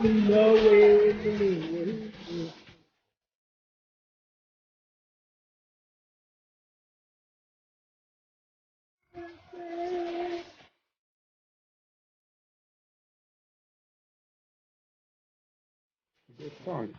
No way. Good song.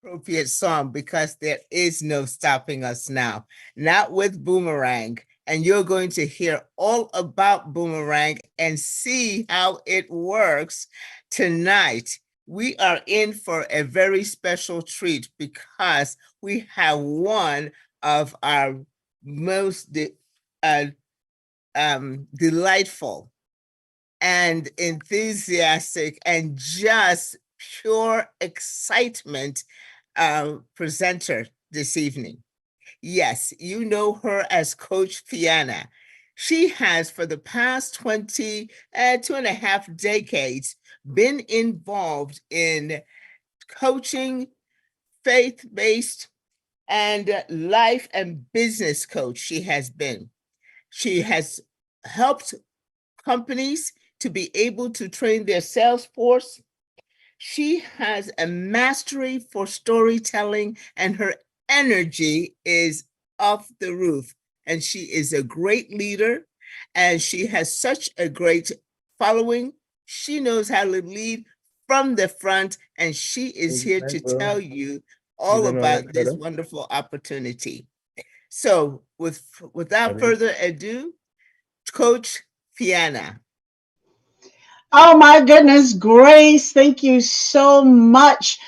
appropriate song because there is no stopping us now, not with Boomerang. And you're going to hear all about Boomerang and see how it works tonight. We are in for a very special treat because we have one of our most delightful and enthusiastic and just pure excitement presenter this evening. Yes, you know her as Coach Fiana. She has, for the past 2.5 decades, been involved in coaching, faith-based, and life and business coach. She has been. She has helped companies to be able to train their sales force. She has a mastery for storytelling, and her energy is off the roof. And she is a great leader, and she has such a great following. She knows how to lead from the front, and she is here to tell you all about this wonderful opportunity. So, without further ado, Coach Fiana. Oh my goodness, Grace, thank you so much.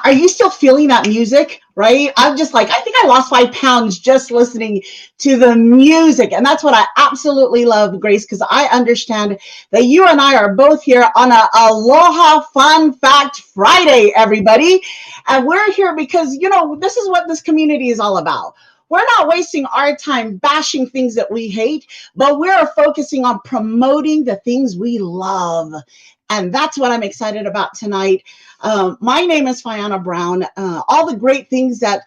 Are you still feeling that music? Right? I'm just like, I think I lost 5 pounds just listening to the music. And that's what I absolutely love, Grace, because I understand that you and I are both here on a Aloha Fun Fact Friday, everybody. And we're here because, this is what this community is all about. We're not wasting our time bashing things that we hate, but we're focusing on promoting the things we love. And that's what I'm excited about tonight. My name is Fiona Brown. All the great things that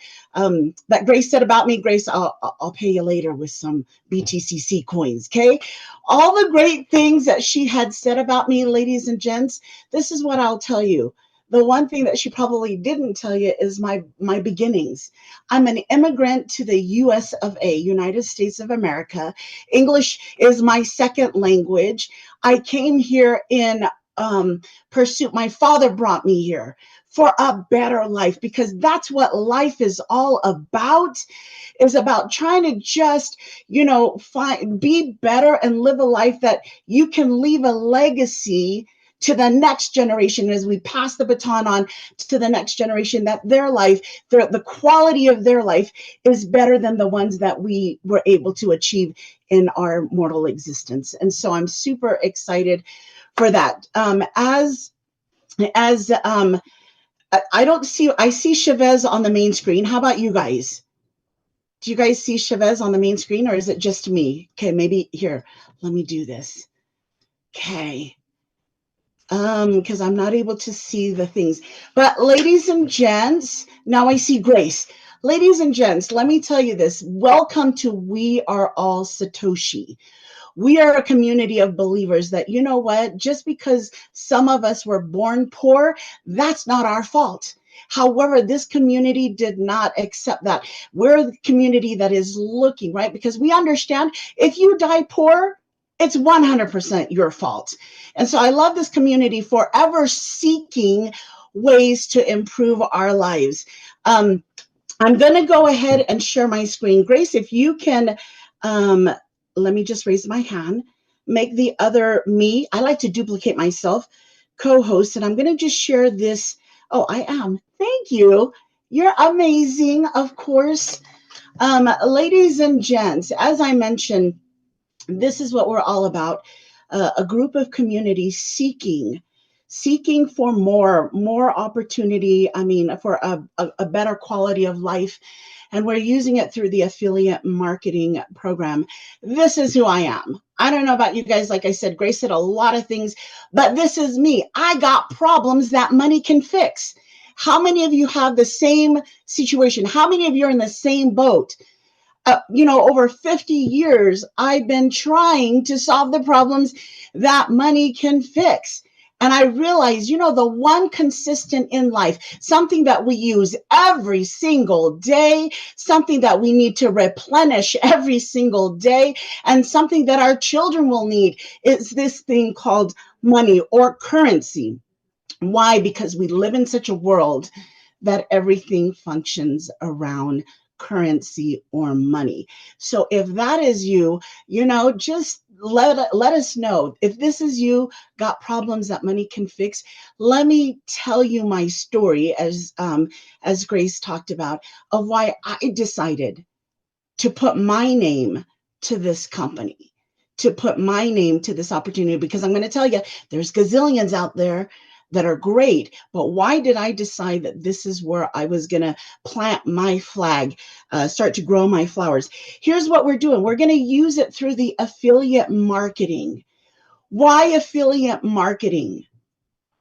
Grace said about me, Grace, I'll pay you later with some BTCC coins, okay? All the great things that she had said about me, ladies and gents, this is what I'll tell you. The one thing that she probably didn't tell you is my beginnings. I'm an immigrant to the US of A, United States of America. English is my second language. I came here in pursuit. My father brought me here for a better life because that's what life is all about. Is about trying to just, be better and live a life that you can leave a legacy to the next generation as we pass the baton on to the next generation, that their life, the quality of their life is better than the ones that we were able to achieve in our mortal existence. And so I'm super excited for that. I see ShaveZ on the main screen. How about you guys? Do you guys see ShaveZ on the main screen, or is it just me? Okay, maybe here, let me do this. Okay. Because I'm not able to see the things. But ladies and gents, now I see Grace. Ladies and gents, let me tell you this. Welcome to We Are All Satoshi. We are a community of believers that, you know what, just because some of us were born poor, that's not our fault. However, this community did not accept that. We're the community that is looking, right? Because we understand if you die poor, it's 100% your fault. And so I love this community forever seeking ways to improve our lives. I'm going to go ahead and share my screen. Grace, if you can, let me just raise my hand, make the other me. I like to duplicate myself, co-host, and I'm going to just share this. Oh, I am. Thank you. You're amazing, of course. Ladies and gents, as I mentioned, this is what we're all about. A group of communities seeking for more opportunity. I mean, for a better quality of life. And we're using it through the affiliate marketing program. This is who I am. I don't know about you guys. Like I said, Grace said a lot of things, but this is me. I got problems that money can fix. How many of you have the same situation? How many of you are in the same boat? Over 50 years, I've been trying to solve the problems that money can fix. And I realized, the one consistent in life, something that we use every single day, something that we need to replenish every single day, and something that our children will need is this thing called money or currency. Why? Because we live in such a world that everything functions around currency or money. So if that is you, just let us know. If this is you, got problems that money can fix, let me tell you my story, as Grace talked about, of why I decided to put my name to this company, to put my name to this opportunity, because I'm going to tell you, there's gazillions out there that are great. But why did I decide that this is where I was going to plant my flag, start to grow my flowers? Here's what we're doing. We're going to use it through the affiliate marketing. Why affiliate marketing?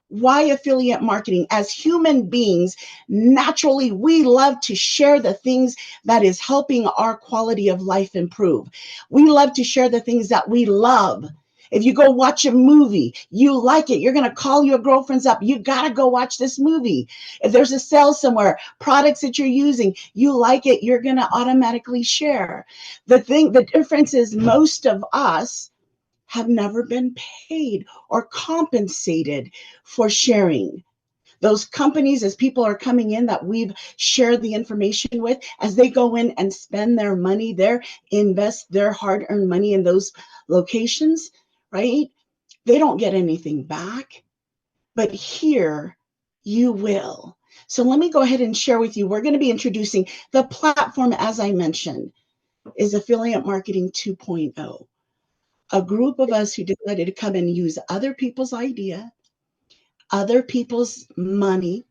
Why affiliate marketing? As human beings, naturally, we love to share the things that is helping our quality of life improve. We love to share the things that we love. If you go watch a movie, you like it, you're going to call your girlfriends up. You got to go watch this movie. If there's a sale somewhere, products that you're using, you like it, you're going to automatically share. The difference is most of us have never been paid or compensated for sharing. Those companies, as people are coming in that we've shared the information with, as they go in and spend their money there, invest their hard-earned money in those locations, right? They don't get anything back. But here you will. So let me go ahead and share with you. We're going to be introducing the platform, as I mentioned, is Affiliate Marketing 2.0. A group of us who decided to come and use other people's idea, other people's money,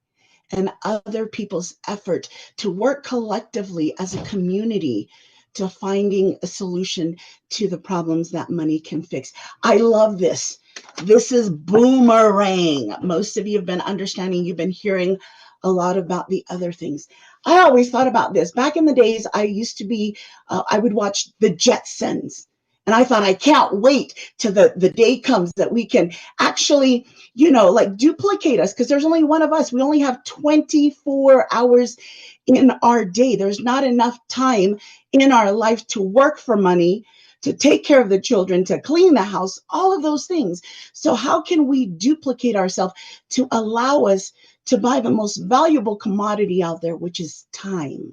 and other people's effort to work collectively as a community to finding a solution to the problems that money can fix. I love this. This is boomerang. Most of you have been understanding, you've been hearing a lot about the other things. I always thought about this. Back in the days, I used to be, I would watch the Jetsons. And I thought, I can't wait till the day comes that we can actually, like duplicate us, because there's only one of us. We only have 24 hours in our day. There's not enough time in our life to work for money, to take care of the children, to clean the house, all of those things. So how can we duplicate ourselves to allow us to buy the most valuable commodity out there, which is time?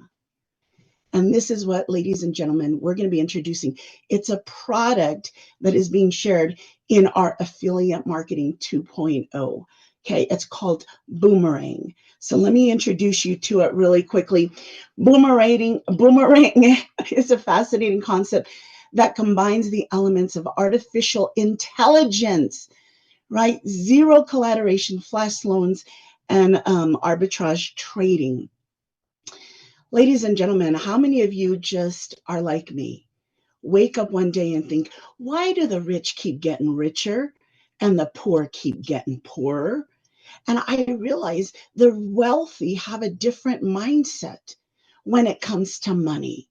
And this is what, ladies and gentlemen, we're going to be introducing. It's a product that is being shared in our Affiliate Marketing 2.0. Okay, it's called Boomerang. So let me introduce you to it really quickly. Boomerang is a fascinating concept that combines the elements of artificial intelligence, right? Zero collateration, flash loans, and arbitrage trading. Ladies and gentlemen, how many of you just are like me? Wake up one day and think, why do the rich keep getting richer and the poor keep getting poorer? And I realize the wealthy have a different mindset when it comes to money,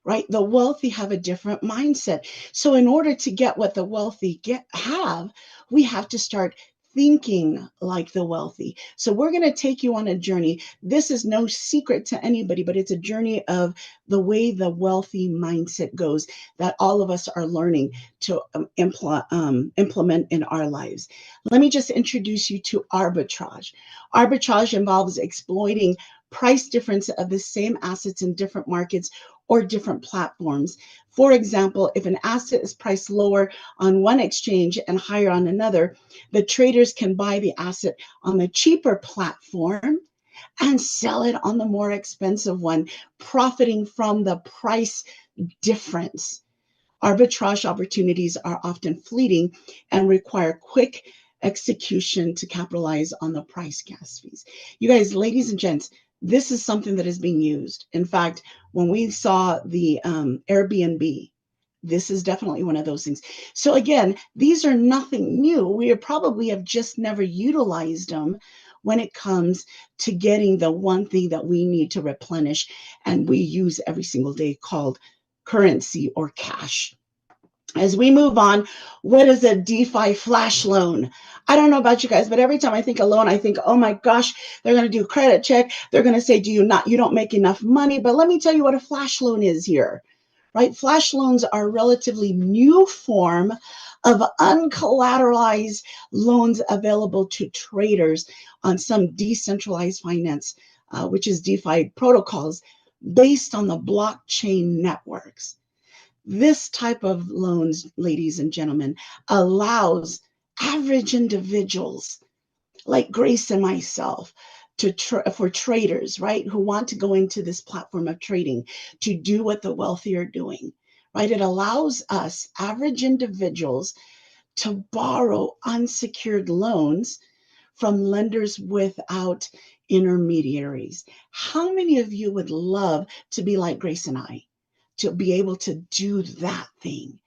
right? The wealthy have a different mindset. So in order to get what the wealthy have, we have to start thinking like the wealthy. So we're going to take you on a journey. This is no secret to anybody, but it's a journey of the way the wealthy mindset goes that all of us are learning to implement in our lives. Let me just introduce you to arbitrage. Arbitrage involves exploiting price difference of the same assets in different markets or different platforms. For example, if an asset is priced lower on one exchange and higher on another, the traders can buy the asset on the cheaper platform and sell it on the more expensive one, profiting from the price difference. Arbitrage opportunities are often fleeting and require quick execution to capitalize on the price gas fees. You guys, ladies and gents, this is something that is being used. In fact, when we saw the Airbnb, this is definitely one of those things. So again, these are nothing new. We probably have just never utilized them when it comes to getting the one thing that we need to replenish and we use every single day, called currency or cash. As we move on, what is a DeFi flash loan? I don't know about you guys, but every time I think of loan, I think, oh my gosh, they're going to do credit check. They're going to say, you don't make enough money. But let me tell you what a flash loan is here, right? Flash loans are a relatively new form of uncollateralized loans available to traders on some decentralized finance, which is DeFi protocols based on the blockchain networks. This type of loans, ladies and gentlemen, allows average individuals like Grace and myself for traders, right, who want to go into this platform of trading to do what the wealthy are doing, right? It allows us, average individuals, to borrow unsecured loans from lenders without intermediaries. How many of you would love to be like Grace and I, to be able to do that thing,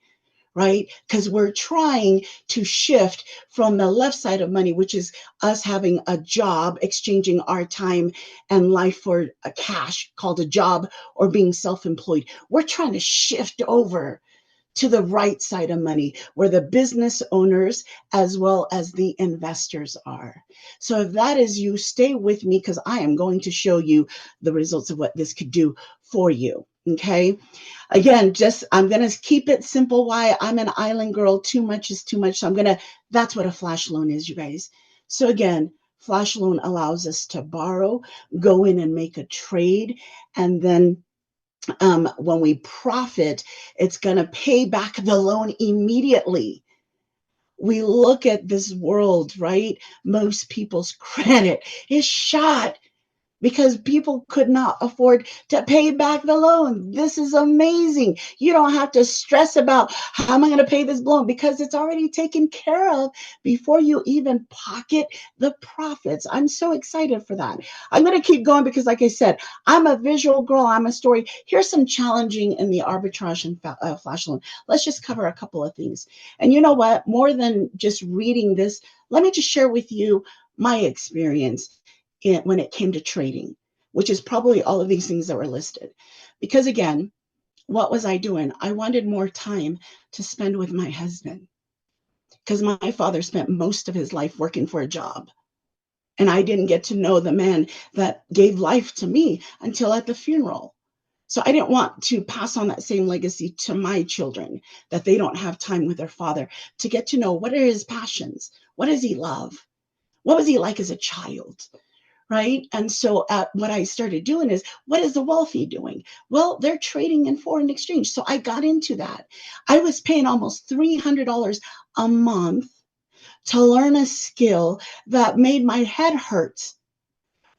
right? Because we're trying to shift from the left side of money, which is us having a job, exchanging our time and life for a cash called a job, or being self-employed. We're trying to shift over to the right side of money, where the business owners as well as the investors are. So if that is you, stay with me, because I am going to show you the results of what this could do for you. Okay. Again, I'm going to keep it simple. Why? I'm an island girl. Too much is too much. So that's what a flash loan is, you guys. So again, flash loan allows us to borrow, go in and make a trade, and then when we profit, it's going to pay back the loan immediately. We look at this world, right? Most people's credit is shot because people could not afford to pay back the loan. This is amazing. You don't have to stress about how am I going to pay this loan, because it's already taken care of before you even pocket the profits. I'm so excited for that. I'm going to keep going because, like I said, I'm a visual girl. I'm a story. Here's some challenging in the arbitrage and flash loan. Let's just cover a couple of things. And you know what? More than just reading this, let me just share with you my experience when it came to trading, which is probably all of these things that were listed. Because again, what was I doing? I wanted more time to spend with my husband, because my father spent most of his life working for a job. And I didn't get to know the man that gave life to me until at the funeral. So I didn't want to pass on that same legacy to my children, that they don't have time with their father to get to know what are his passions, what does he love, what was he like as a child. Right. And so what I started doing is, what is the wealthy doing? Well, they're trading in foreign exchange. So I got into that. I was paying almost $300 a month to learn a skill that made my head hurt.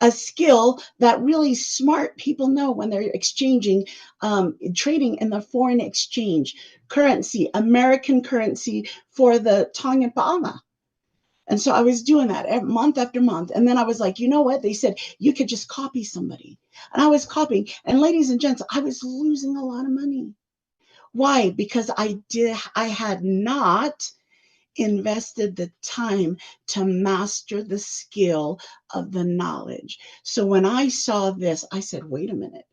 A skill that really smart people know when they're exchanging, trading in the foreign exchange currency, American currency for the Tongan Paama. And so I was doing that month after month. And then I was like, you know what? They said you could just copy somebody. And I was copying. And ladies and gents, I was losing a lot of money. Why? Because I had not invested the time to master the skill of the knowledge. So when I saw this, I said, wait a minute.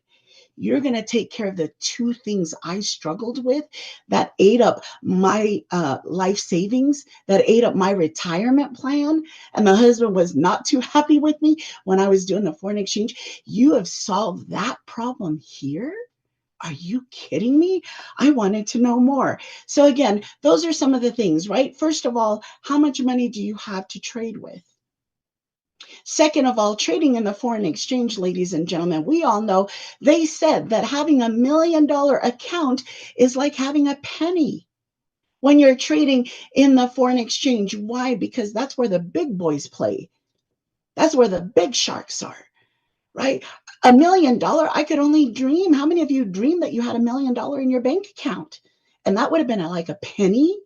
You're going to take care of the two things I struggled with that ate up my life savings, that ate up my retirement plan. And my husband was not too happy with me when I was doing the foreign exchange. You have solved that problem here? Are you kidding me? I wanted to know more. So again, those are some of the things, right? First of all, how much money do you have to trade with? Second of all, trading in the foreign exchange, ladies and gentlemen, we all know they said that having $1 million account is like having a penny when you're trading in the foreign exchange. Why? Because that's where the big boys play. That's where the big sharks are, right? $1 million, I could only dream. How many of you dreamed that you had $1 million in your bank account? And that would have been like a penny.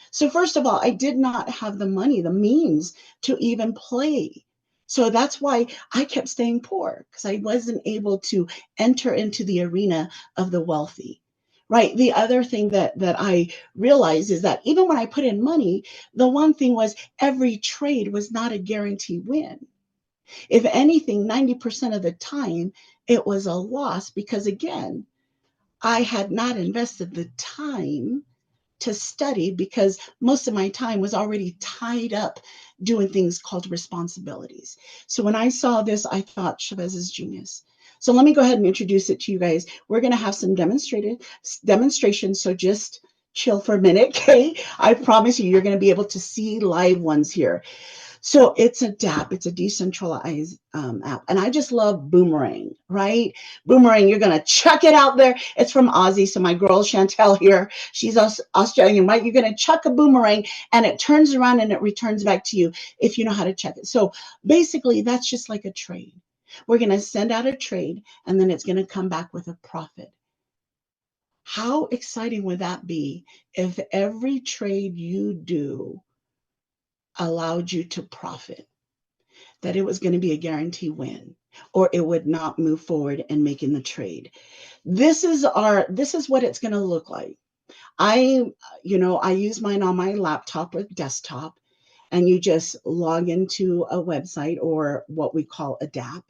So first of all, I did not have the money, the means to even play. So that's why I kept staying poor, because I wasn't able to enter into the arena of the wealthy, right? The other thing that I realized is that even when I put in money, the one thing was every trade was not a guaranteed win. If anything, 90% of the time, it was a loss, because again, I had not invested the time to study, because most of my time was already tied up doing things called responsibilities. So when I saw this, I thought ShaveZ is genius. So let me go ahead and introduce it to you guys. We're going to have some demonstrations. So just chill for a minute, okay? I promise you, you're going to be able to see live ones here. So it's a DApp, it's a decentralized app. And I just love Boomerang, right? Boomerang, you're going to chuck it out there. It's from Aussie. So my girl Chantel here, she's Australian, right? You're going to chuck a boomerang and it turns around and it returns back to you if you know how to check it. So basically, that's just like a trade. We're going to send out a trade and then it's going to come back with a profit. How exciting would that be if every trade you do allowed you to profit, that it was going to be a guarantee win, or it would not move forward in making the trade. This is what it's going to look like. I use mine on my laptop or desktop, and you just log into a website or what we call a DApp.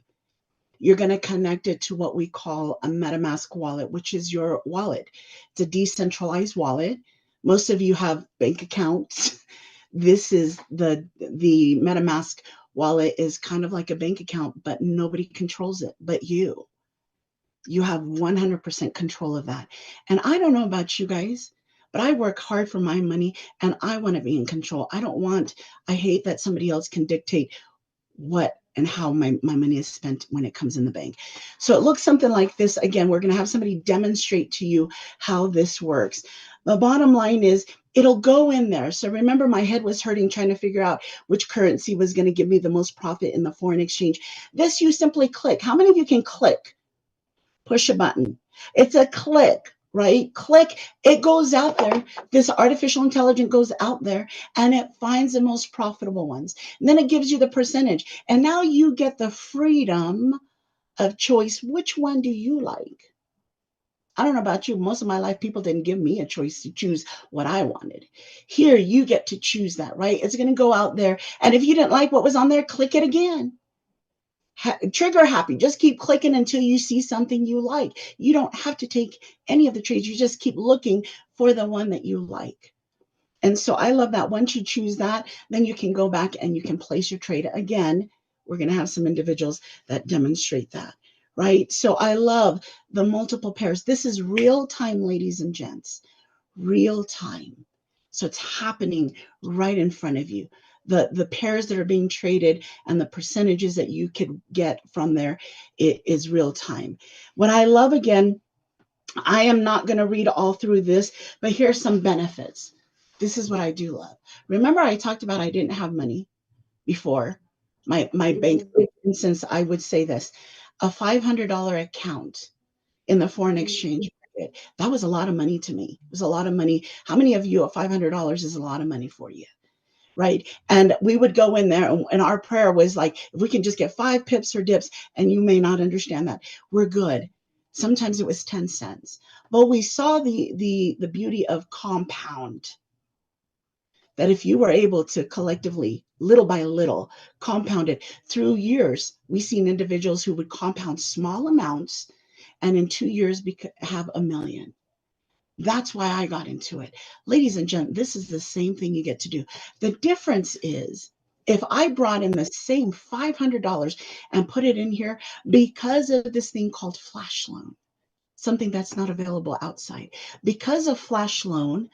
You're going to connect it to what we call a MetaMask wallet, which is your wallet. It's a decentralized wallet. Most of you have bank accounts. This is the MetaMask wallet is kind of like a bank account, but nobody controls it but you. You have 100% control of that. And I don't know about you guys, but I work hard for my money and I want to be in control. I hate that somebody else can dictate what and how my money is spent when it comes in the bank. So it looks something like this. Again, we're going to have somebody demonstrate to you how this works. The bottom line is it'll go in there. So remember, my head was hurting trying to figure out which currency was going to give me the most profit in the foreign exchange. This, you simply click. How many of you can click? Push a button. It's a click, right? Click, it goes out there. This artificial intelligence goes out there and it finds the most profitable ones. And then it gives you the percentage. And now you get the freedom of choice. Which one do you like? I don't know about you. Most of my life, people didn't give me a choice to choose what I wanted. Here, you get to choose that, right? It's going to go out there. And if you didn't like what was on there, click it again. Trigger happy. Just keep clicking until you see something you like. You don't have to take any of the trades. You just keep looking for the one that you like. And so I love that. Once you choose that, then you can go back and you can place your trade. Again, we're going to have some individuals that demonstrate that, right? So I love the multiple pairs. This is real time, ladies and gents, real time. So it's happening right in front of you. The pairs that are being traded and the percentages that you could get from there, it is real time. What I love, again, I am not going to read all through this, but here's some benefits. This is what I do love. Remember, I talked about I didn't have money before. My bank, for instance, I would say this, a $500 account in the foreign exchange market, that was a lot of money to me. It was a lot of money. How many of you, $500 is a lot of money for you? Right. And we would go in there and our prayer was like, if we can just get 5 pips or dips, and you may not understand that, we're good. Sometimes it was 10 cents. But we saw the beauty of compound. That if you were able to collectively, little by little, compound it through years, we've seen individuals who would compound small amounts and in 2 years have $1 million. That's why I got into it. Ladies and gentlemen, this is the same thing you get to do. The difference is if I brought in the same $500 and put it in here because of this thing called flash loan, something that's not available outside. Because of flash loan,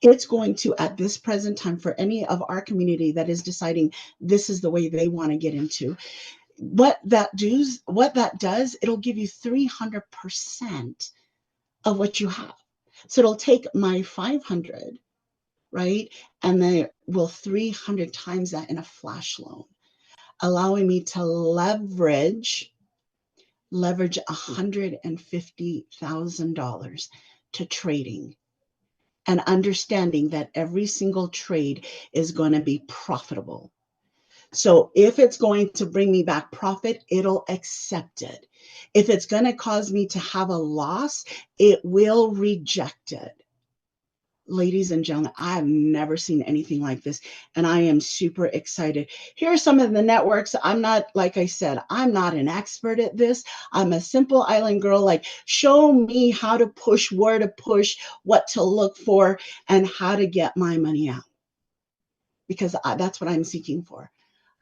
it's going to, at this present time, for any of our community that is deciding this is the way they want to get into, what that does, it'll give you 300% of what you have. So it'll take my 500, right? And then will 300 times that in a flash loan, allowing me to leverage $150,000 to trading and understanding that every single trade is going to be profitable. So if it's going to bring me back profit, it'll accept it. If it's going to cause me to have a loss, it will reject it. Ladies and gentlemen, I have never seen anything like this, and I am super excited. Here are some of the networks. I'm not, like I said, I'm not an expert at this. I'm a simple island girl. Like, show me how to push, where to push, what to look for, and how to get my money out. Because that's what I'm seeking for.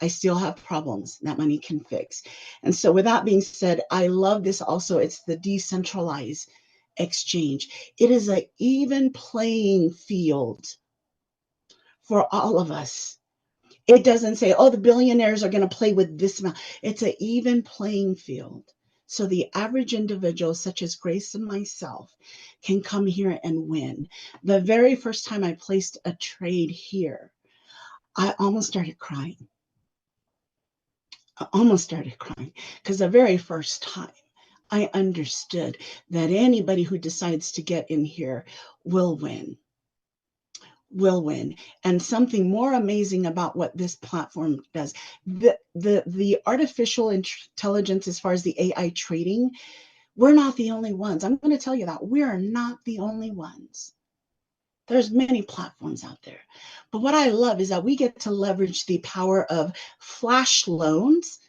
I still have problems that money can fix. And so with that being said, I love this also. It's the decentralized exchange. It is an even playing field for all of us. It doesn't say, oh, the billionaires are going to play with this amount. It's an even playing field. So the average individual, such as Grace and myself, can come here and win. The very first time I placed a trade here, I almost started crying. Because the very first time I understood that anybody who decides to get in here will win. And something more amazing about what this platform does, the artificial intelligence, as far as the AI trading, we're not the only ones. I'm going to tell you that we're not the only ones. There's many platforms out there. But what I love is that we get to leverage the power of flash loans.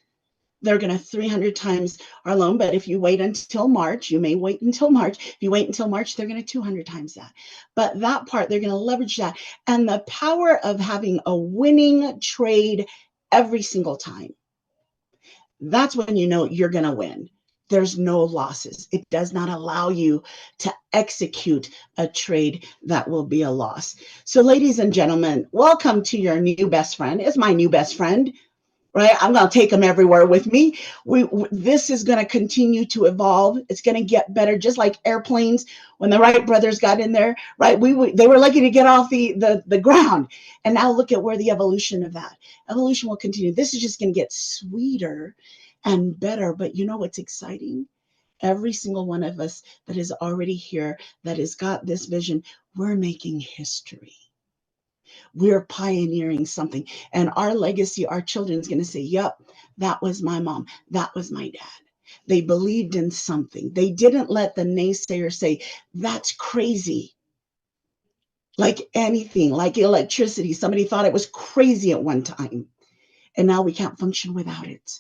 They're going to 300 times our loan, but if you wait until March, you may wait until March. If you wait until March, they're going to 200 times that. But that part, they're going to leverage that. And the power of having a winning trade every single time. That's when you know you're going to win. There's no losses. It does not allow you to execute a trade that will be a loss. So ladies and gentlemen, welcome to your new best friend. It's my new best friend. Right? I'm going to take them everywhere with me. This is going to continue to evolve. It's going to get better, just like airplanes. When the Wright brothers got in there, right? They were lucky to get off the ground. And now look at where the evolution of that. Evolution will continue. This is just going to get sweeter and better. But you know what's exciting? Every single one of us that is already here, that has got this vision, we're making history. We're pioneering something, and our legacy, our children is going to say, yep, that was my mom. That was my dad. They believed in something. They didn't let the naysayer say, that's crazy. Like anything, like electricity. Somebody thought it was crazy at one time, and now we can't function without it.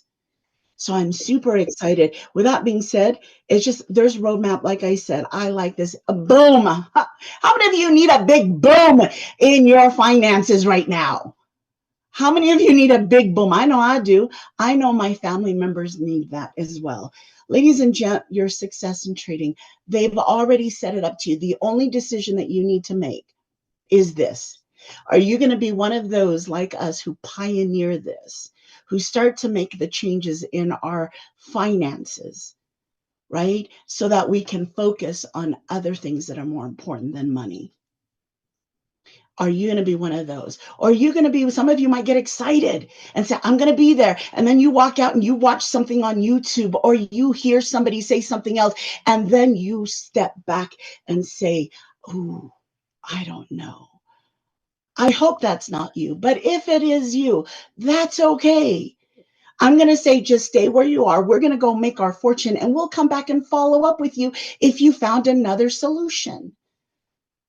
So I'm super excited. With that being said, it's just, there's roadmap. Like I said, I like this. A boom. How many of you need a big boom in your finances right now? How many of you need a big boom? I know I do. I know my family members need that as well. Ladies and gents, your success in trading, they've already set it up to you. The only decision that you need to make is this. Are you going to be one of those like us who pioneer this, who start to make the changes in our finances, right? So that we can focus on other things that are more important than money. Are you going to be one of those? Or are you going to be, some of you might get excited and say, I'm going to be there. And then you walk out and you watch something on YouTube, or you hear somebody say something else. And then you step back and say, oh, I don't know. I hope that's not you. But if it is you, that's okay. I'm going to say, just stay where you are. We're going to go make our fortune, and we'll come back and follow up with you if you found another solution.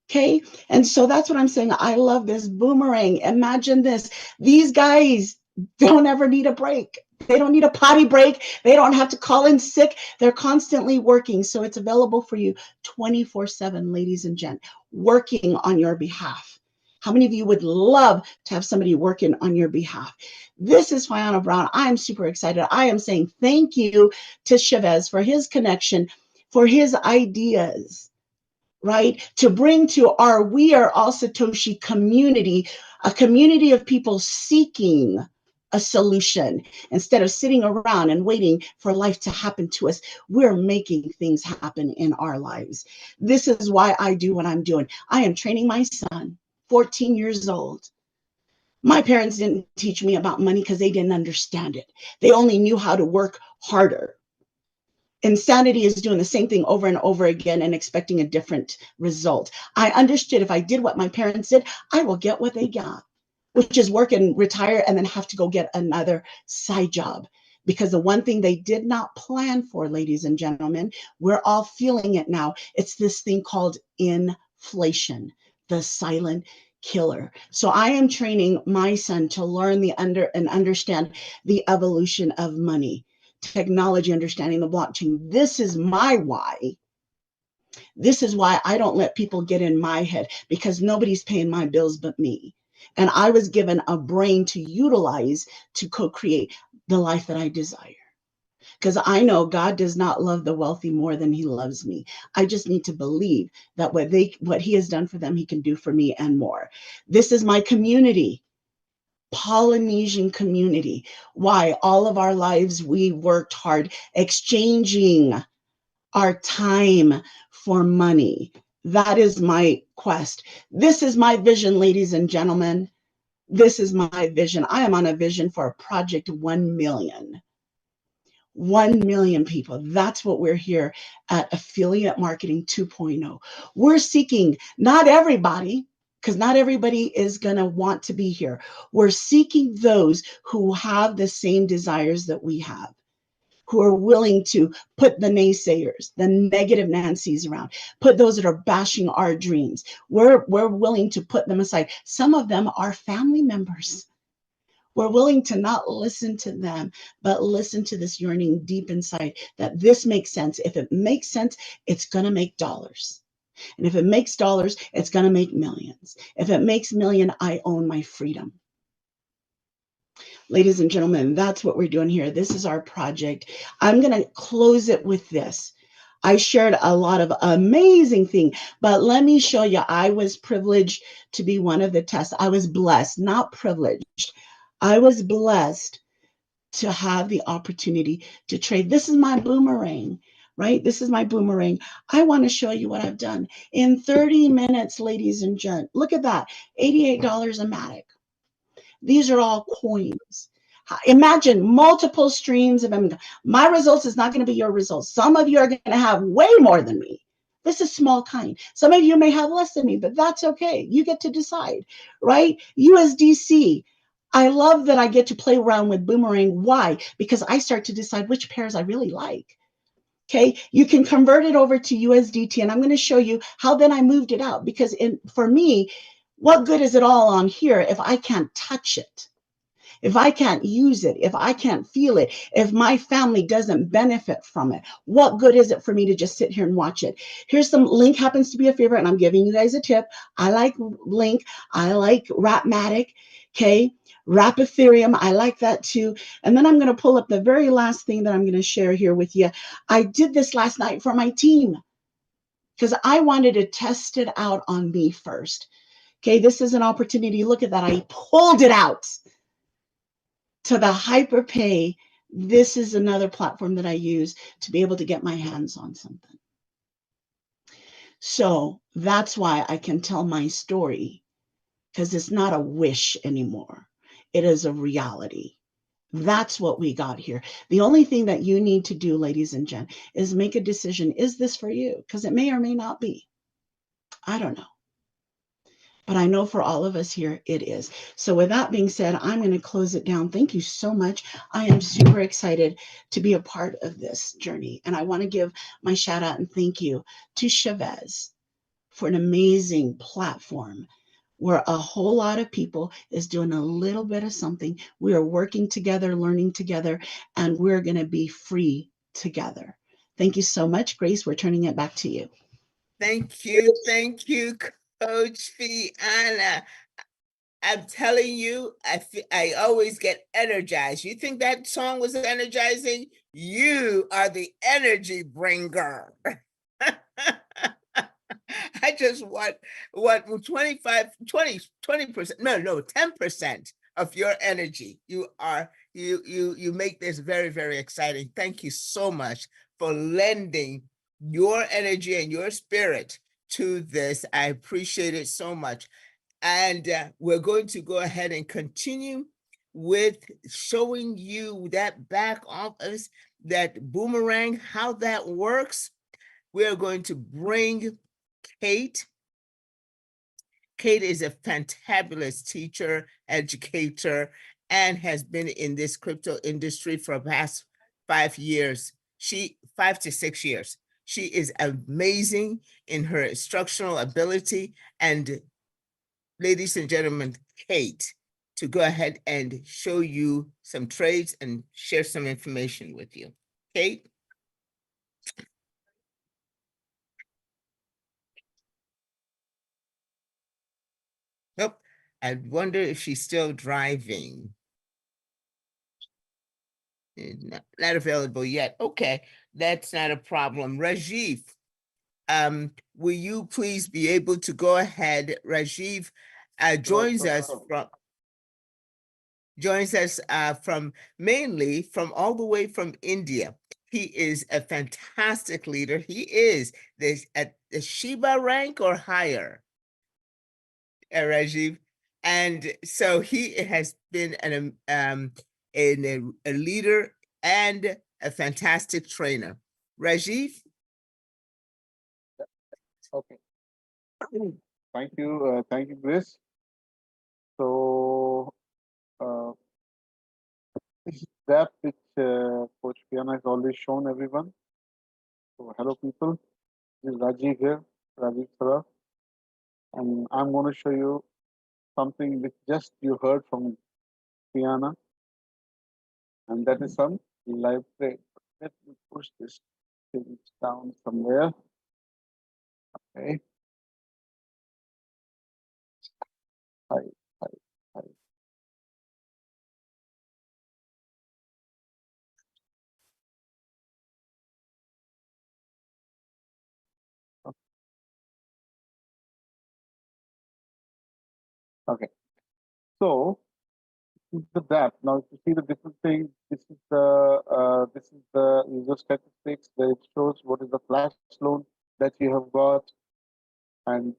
Okay. And so that's what I'm saying. I love this boomerang. Imagine this. These guys don't ever need a break. They don't need a potty break. They don't have to call in sick. They're constantly working. So it's available for you 24/7, ladies and gents, working on your behalf. How many of you would love to have somebody working on your behalf? This is Fiona Brown. I'm super excited. I am saying thank you to ShaveZ for his connection, for his ideas, right? To bring to our We Are All Satoshi community, a community of people seeking a solution. Instead of sitting around and waiting for life to happen to us, we're making things happen in our lives. This is why I do what I'm doing. I am training my son, 14 years old. My parents didn't teach me about money because they didn't understand it. They only knew how to work harder. Insanity is doing the same thing over and over again and expecting a different result. I understood if I did what my parents did, I will get what they got, which is work and retire and then have to go get another side job. Because the one thing they did not plan for, ladies and gentlemen, we're all feeling it now. It's this thing called inflation, the silent killer. So I am training my son to learn and understand the evolution of money, technology, understanding the blockchain. This is my why. This is why I don't let people get in my head, because nobody's paying my bills but me. And I was given a brain to utilize to co-create the life that I desire. because I know God does not love the wealthy more than he loves me. I just need to believe that what he has done for them, he can do for me and more. This is my community, Polynesian community. Why? All of our lives, we worked hard exchanging our time for money. That is my quest. This is my vision, ladies and gentlemen. This is my vision. I am on a vision for Project 1 million. 1 million people. That's what we're here at Affiliate Marketing 2.0. We're seeking not everybody, because not everybody is going to want to be here. We're seeking those who have the same desires that we have, who are willing to put the naysayers, the negative Nancy's around, put those that are bashing our dreams. We're willing to put them aside. Some of them are family members. We're willing to not listen to them, but listen to this yearning deep inside that this makes sense. If it makes sense, it's going to make dollars. And if it makes dollars, it's going to make millions. If it makes million, I own my freedom. Ladies and gentlemen, that's what we're doing here. This is our project. I'm going to close it with this. I shared a lot of amazing things, but let me show you. I was privileged to be one of the tests. I was blessed, not privileged. I was blessed to have the opportunity to trade. This is my boomerang, right? This is my boomerang. I want to show you what I've done in 30 minutes, ladies and gents. Look at that, $88 a Matic. These are all coins. Imagine multiple streams of income. My results is not going to be your results. Some of you are going to have way more than me. This is small kind. Some of you may have less than me, but that's okay. You get to decide, right? USDC. I love that I get to play around with boomerang. Why? Because I start to decide which pairs I really like. Okay, you can convert it over to USDT, and I'm going to show you how then I moved it out, because for me, what good is it all on here if I can't touch it? If I can't use it, if I can't feel it, if my family doesn't benefit from it, what good is it for me to just sit here and watch it? Here's some, Link happens to be a favorite, and I'm giving you guys a tip. I like Link. I like Rapmatic. Okay. Wrap Ethereum. I like that too. And then I'm going to pull up the very last thing that I'm going to share here with you. I did this last night for my team because I wanted to test it out on me first. Okay. This is an opportunity. Look at that. I pulled it out to the Hyperpay. This is another platform that I use to be able to get my hands on something. So that's why I can tell my story, because it's not a wish anymore. It is a reality. That's what we got here. The only thing that you need to do, ladies and gents, is make a decision. Is this for you? Because it may or may not be. I don't know. But I know for all of us here, it is. So with that being said, I'm going to close it down. Thank you so much. I am super excited to be a part of this journey. And I want to give my shout out and thank you to ShaveZ for an amazing platform where a whole lot of people is doing a little bit of something. We are working together, learning together, and we're going to be free together. Thank you so much, Grace. We're turning it back to you. Thank you, Coach Fiana. I'm telling you, I always get energized. You think that song was energizing? You are the energy bringer. I just want 25, 20%, no, 10% of your energy. You make this very, very exciting. Thank you so much for lending your energy and your spirit to this. I appreciate it so much. And we're going to go ahead and continue with showing you that back office, that boomerang, how that works. We're going to bring Kate. Kate is a fantabulous teacher, educator, and has been in this crypto industry for the past 5 years. 5 to 6 years. She is amazing in her instructional ability. And ladies and gentlemen, Kate, to go ahead and show you some trades and share some information with you. Kate? Nope. I wonder if she's still driving. Not available yet. Okay, that's not a problem. Rajiv, will you please be able to go ahead? Rajiv joins us from mainly from all the way from India. He is a fantastic leader. He is at the Shiba rank or higher, Rajiv. And so he has been a leader and a fantastic trainer. Rajiv? Okay. Thank you, Grace. So, this is that which Coach Piana has already shown everyone. So, hello, people. This is Rajiv here, Rajiv Saraf, and I'm going to show you something which just you heard from Piana, and that is some live trade. Let me push this thing down somewhere. Okay. Hi, hi, hi. Okay. So, this is the graph. Now, if you see the different things, this is the user statistics where it shows what is the flash loan that you have got and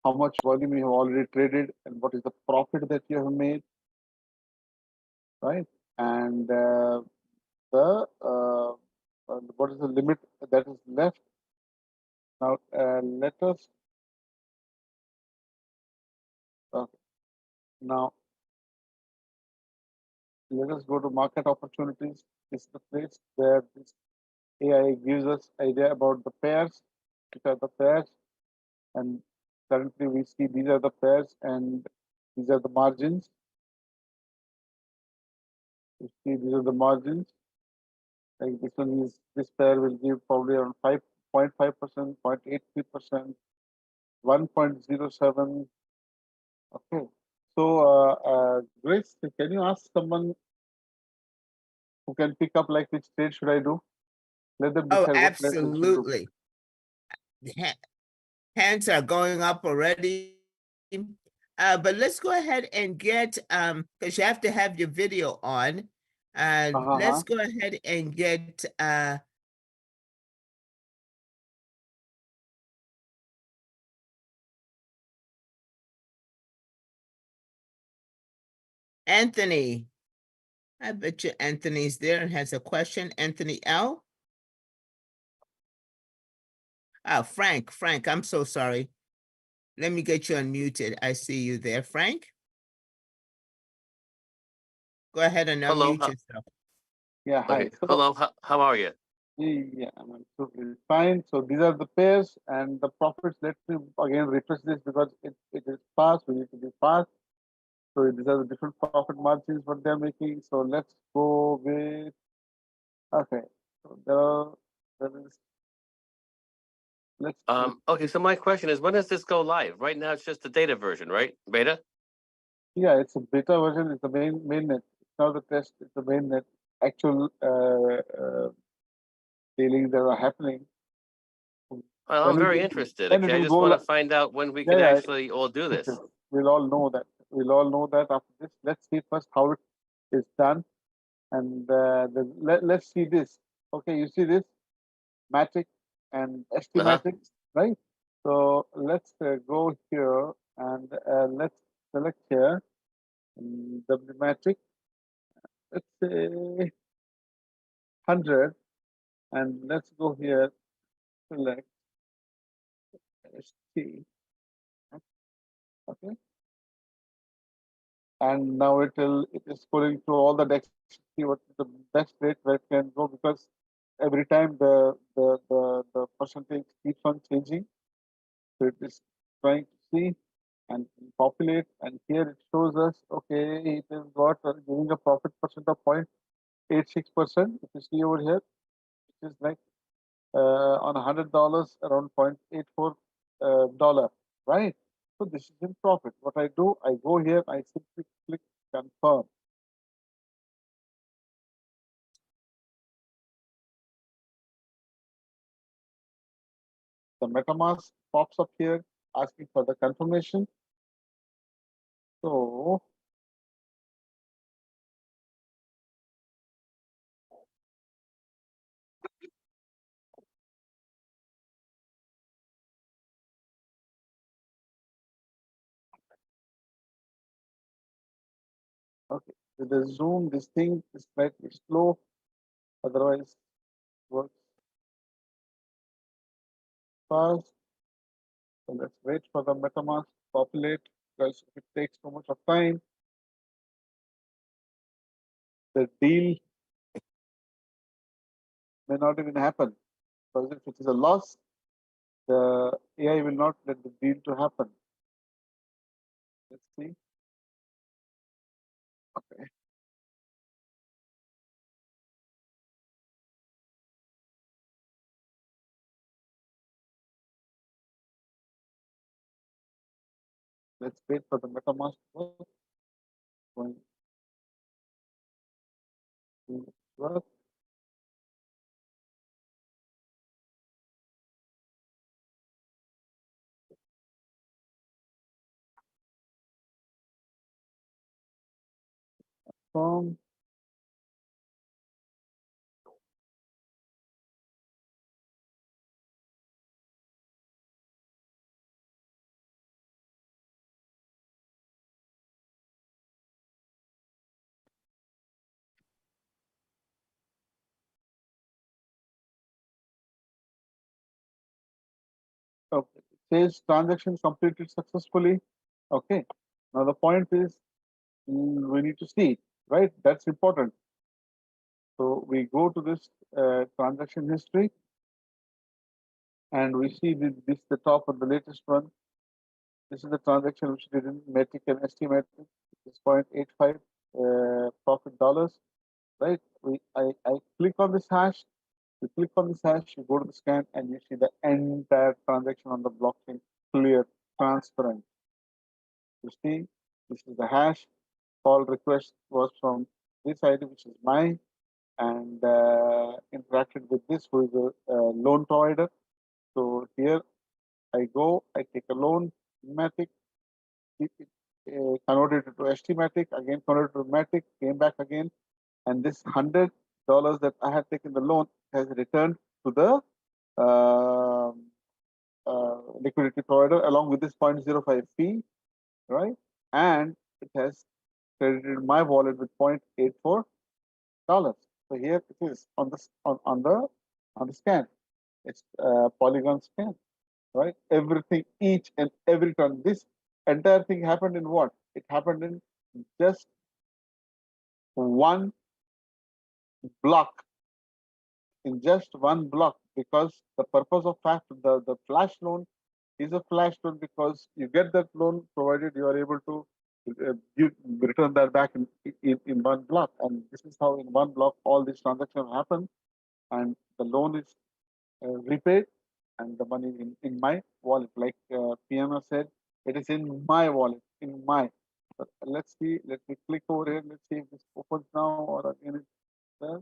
how much volume you have already traded and what is the profit that you have made, right? And what is the limit that is left? Now, let us now let us go to market opportunities. This is the place where this AI gives us idea about the pairs, which are the pairs, and currently we see these are the pairs and these are the margins. You see these are the margins. Like this pair will give probably around 5.5%, 0.83%, 1.07. Okay. So Grace, can you ask someone who can pick up like which trade should I do? Let them Oh, decide what trade they should do. absolutely. Hands are going up already. But let's go ahead and get, because you have to have your video on. Let's go ahead and get Anthony. I bet you Anthony's there and has a question. Anthony L. Oh, Frank, I'm so sorry. Let me get you unmuted. I see you there, Frank. Go ahead and Hello. unmute yourself. Yeah, hi. Okay. Hello, how are you? Yeah, I'm absolutely fine. So these are the pairs and the profits. Let me again refresh this because it is fast. We need to be fast. So these are the different profit margins what they're making. So let's go with okay. So there is let's Okay, so my question is, when does this go live? Right now it's just the data version, right? Beta? yeah, it's a beta version. It's the mainnet. It's not the test. It's the mainnet. Actual dealings that are happening. Well, I'm very interested. Then it Okay, I will just go want to find out when we can actually all do this. We'll all know that. We'll all know that after this. Let's see first how it is done, and let's see this. Okay, you see this Matic and Matic, right? So let's go here and let's select here Matic. Let's say 100, and let's go here. Select ST. Okay. And now it is pulling through all the decks to see what is the best rate where it can go because every time the percentage keeps on changing. So it is trying to see and populate, and here it shows us okay, it has got giving a profit percent of 0.86%. If you see over here, it is like on $100 around $0.84 dollar, right? So this is in profit. What I do, I go here, I simply click confirm. the MetaMask pops up here asking for the confirmation. So okay, with the zoom, this thing is slightly slow, otherwise works fast. So let's wait for the MetaMask to populate, because if it takes so much of time, the deal may not even happen. Because if it is a loss, the AI will not let the deal to happen. Let's see. Okay. Let's wait for the MetaMask to work. Going to work. From okay. It says transaction completed successfully. Okay. Now the point is we need to see, right? That's important. So we go to this transaction history and we see this the top of the latest one. This is the transaction which we didn't metric and estimate. It's 0.85 profit dollars, right? I click on this hash. You click on this hash, you go to the scan, and you see the entire transaction on the blockchain clear, transparent. You see, this is the hash. Call request was from this ID, which is mine, and interacted with this, who is a loan provider. So here I go, I take a loan, Matic, converted it to Estimatic, again converted to Matic, came back again, and this $100 that I had taken the loan has returned to the liquidity provider along with this 0.05 fee, right? And it has credited my wallet with $0.84. So here it is on the scan. It's Polygon scan, right? Everything, each and every turn. This entire thing happened in what? It happened in just one block. In just one block, because the purpose of the flash loan is a flash loan because you get that loan provided you are able to return that back in one block. And this is how in one block all these transactions happen, and the loan is repaid and the money in my wallet. Like Piano said, it is in my wallet, in my. But let's see, let me click over here. Let's see if this opens now or again it does.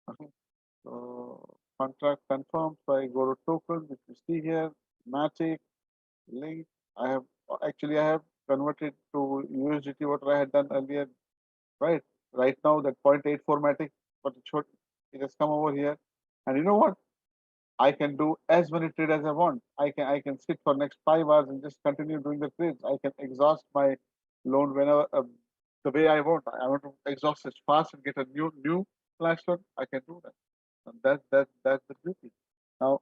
Okay. So contract confirmed. So I go to token, which you see here, Matic, link. I have converted to USDT what I had done earlier, right? Right now that 0.84 Matic, but it has come over here. And you know what? I can do as many trades as I want. I can sit for next 5 hours and just continue doing the trades. I can exhaust my loan whenever the way I want. I want to exhaust it fast and get a new flash loan. I can do that. And that's the beauty. Now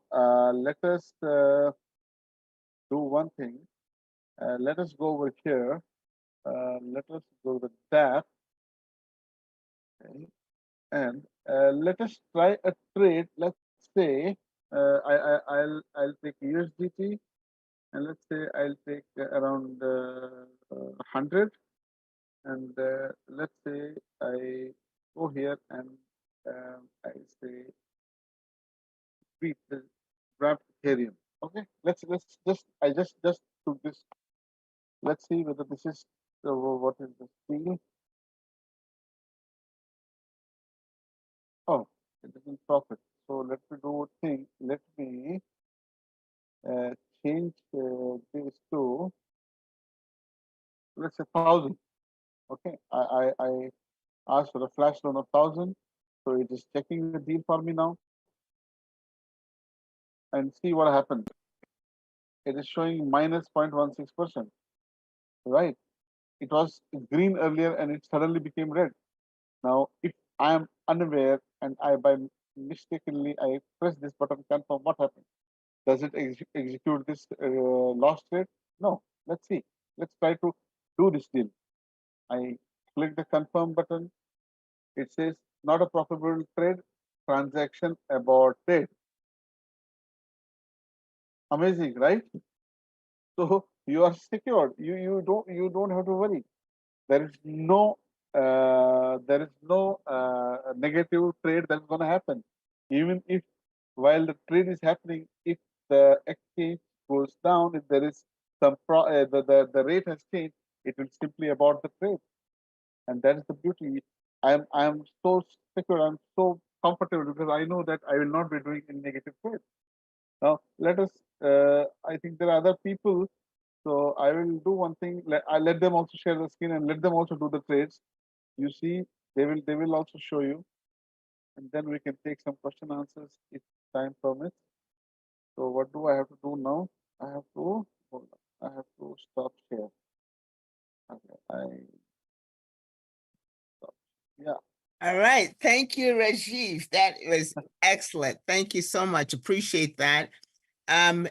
let us do one thing. Let us go over here. Let us go to the DApp, okay, and let us try a trade. Let's say I'll take USDT, and let's say I'll take around 100, and let's say I go here and I say beat the grab Ethereum. Okay, let's just took this. Let's see whether this is what is the deal. Oh, it doesn't profit. So let me do a thing. Let me change this to, let's say, 1,000. Okay, I asked for a flash loan of 1,000. So it is checking the deal for me now. And see what happened. It is showing minus 0.16%. Right? It was green earlier and it suddenly became red. Now, if I am unaware and I by mistakenly I press this button confirm, what happens? Does it execute this loss trade? No. Let's see. Let's try to do this deal. I click the confirm button. It says not a profitable trade, transaction aborted. Amazing, right? So you are secured. You don't have to worry. There is no negative trade that's going to happen. Even if while the trade is happening, if the exchange goes down, if there is some the rate has changed, it will simply abort the trade, and that is the beauty. I'm so secure. I'm so comfortable because I know that I will not be doing any negative trade. Now let us. I think there are other people, so I will do one thing. I let them also share the screen and let them also do the trades. You see, they will also show you, and then we can take some question answers if time permits. So what do I have to do now? I have to hold on. I have to stop share. Okay, stop. Yeah. All right. Thank you, Rajiv. That was excellent. Thank you so much. Appreciate that. And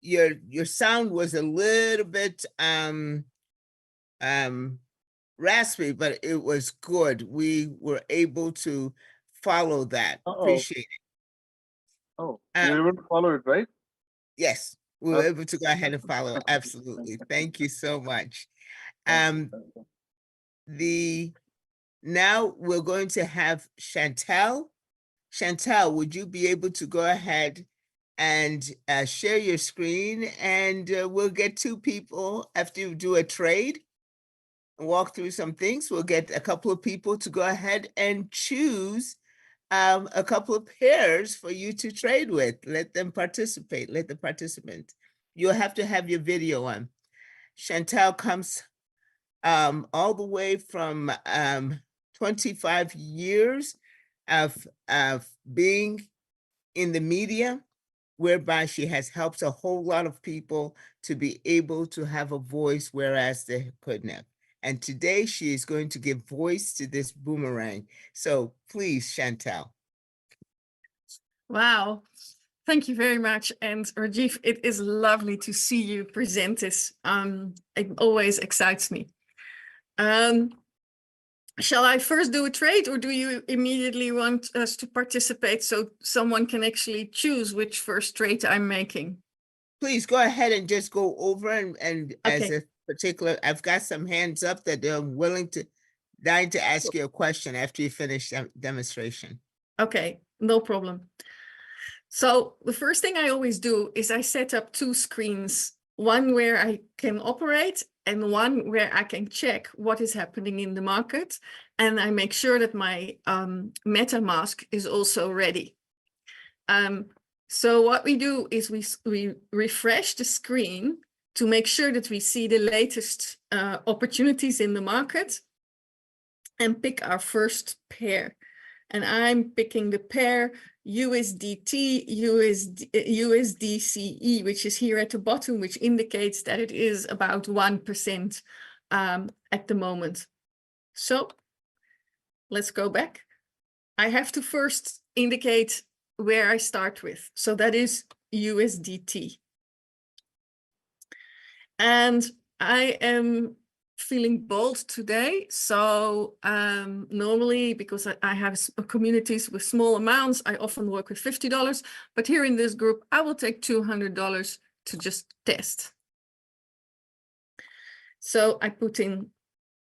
your sound was a little bit raspy, but it was good. We were able to follow that. Appreciate it. Oh, you were able to follow it, right? Yes, we were able to go ahead and follow. Absolutely. Thank you so much. Now we're going to have Chantel. Chantel, would you be able to go ahead and share your screen, and we'll get two people after you do a trade and walk through some things. We'll get a couple of people to go ahead and choose a couple of pairs for you to trade with. Let them participate. Let the participant. You'll have to have your video on. Chantel comes all the way from 25 years of being in the media, whereby she has helped a whole lot of people to be able to have a voice, whereas they couldn't have. And today she is going to give voice to this boomerang. So please, Chantel. Wow. Thank you very much. And Rajiv, it is lovely to see you present this. It always excites me. Shall I first do a trade, or do you immediately want us to participate so someone can actually choose which first trade I'm making? Please go ahead and just go over and as Okay. a particular, I've got some hands up that they're dying to ask you a question after you finish the demonstration. Okay, no problem. So the first thing I always do is I set up two screens, one where I can operate and one where I can check what is happening in the market. And I make sure that my MetaMask is also ready. So what we do is we refresh the screen to make sure that we see the latest opportunities in the market and pick our first pair. And I'm picking the pair USDT, USDCE, which is here at the bottom, which indicates that it is about 1% at the moment. So let's go back. I have to first indicate where I start with. So that is USDT. And I am feeling bold today. So normally, because I have communities with small amounts, I often work with $50. But here in this group, I will take $200 to just test. So I put in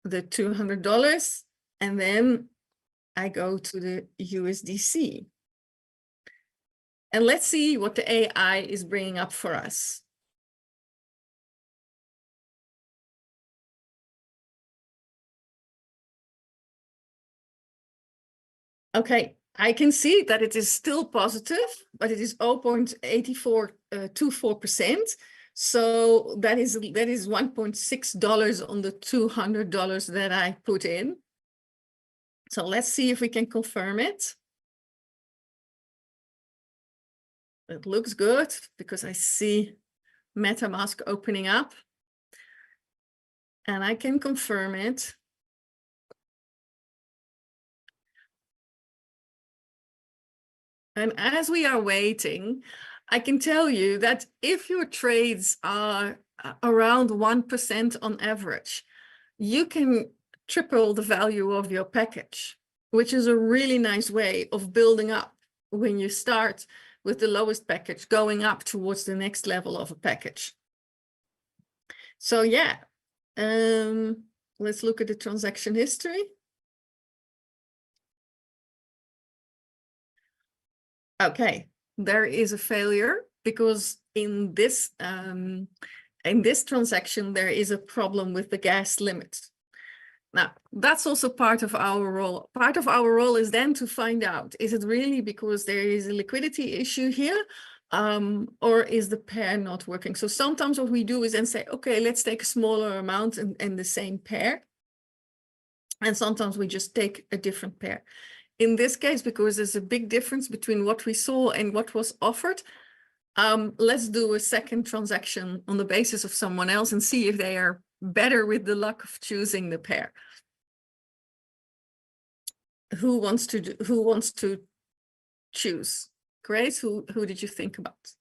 the $200 and then I go to the USDC. And let's see what the AI is bringing up for us. Okay, I can see that it is still positive, but it is 0.8424%. So that is $1.6 on the $200 that I put in. So let's see if we can confirm it. It looks good because I see MetaMask opening up. And I can confirm it. And as we are waiting, I can tell you that if your trades are around 1% on average, you can triple the value of your package, which is a really nice way of building up when you start with the lowest package, going up towards the next level of a package. So yeah, let's look at the transaction history. Okay, there is a failure because in this transaction, there is a problem with the gas limit. Now, that's also part of our role. Part of our role is then to find out, is it really because there is a liquidity issue here, or is the pair not working? So sometimes what we do is then say, okay, let's take a smaller amount in the same pair. And sometimes we just take a different pair. In this case, because there's a big difference between what we saw and what was offered, let's do a second transaction on the basis of someone else and see if they are better with the luck of choosing the pair. Who wants to choose? Grace, who did you think about?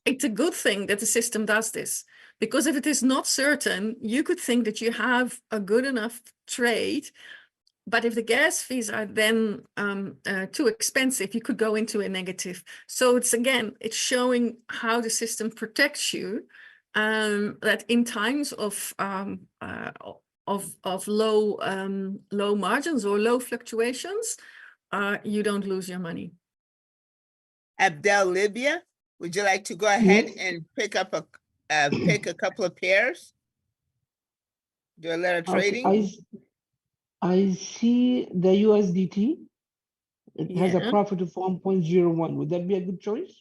It's a good thing that the system does this, because if it is not certain, you could think that you have a good enough trade, but if the gas fees are then too expensive, you could go into a negative. So it's showing how the system protects you, that in times of low margins or low fluctuations, you don't lose your money. Abdel Libya, would you like to go ahead and pick up pick a couple of pairs? Do a little trading? Okay, I see the USDT. It has a profit of 1.01. Would that be a good choice?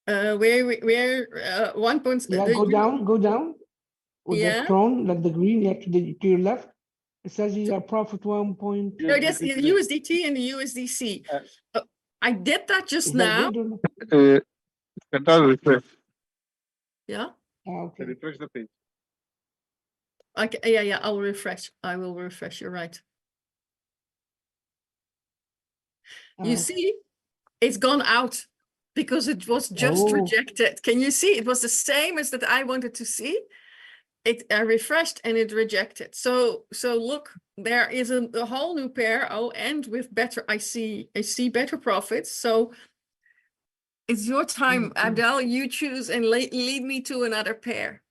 Where 1 point? Yeah, go down. With the crown, like the green, you have to your left. It says you have profit 1. No, that's the USDT and the USDC. I did that just now. Refresh. Yeah. Okay. Refresh the page. Okay. Yeah. I'll refresh. I will refresh. You're right. You see, it's gone out because it was just rejected. Can you see? It was the same as that I wanted to see. It refreshed and it rejected. So look, there is a whole new pair. Oh, and with better, I see better profits. So it's your time, Abdel. You choose and lead me to another pair.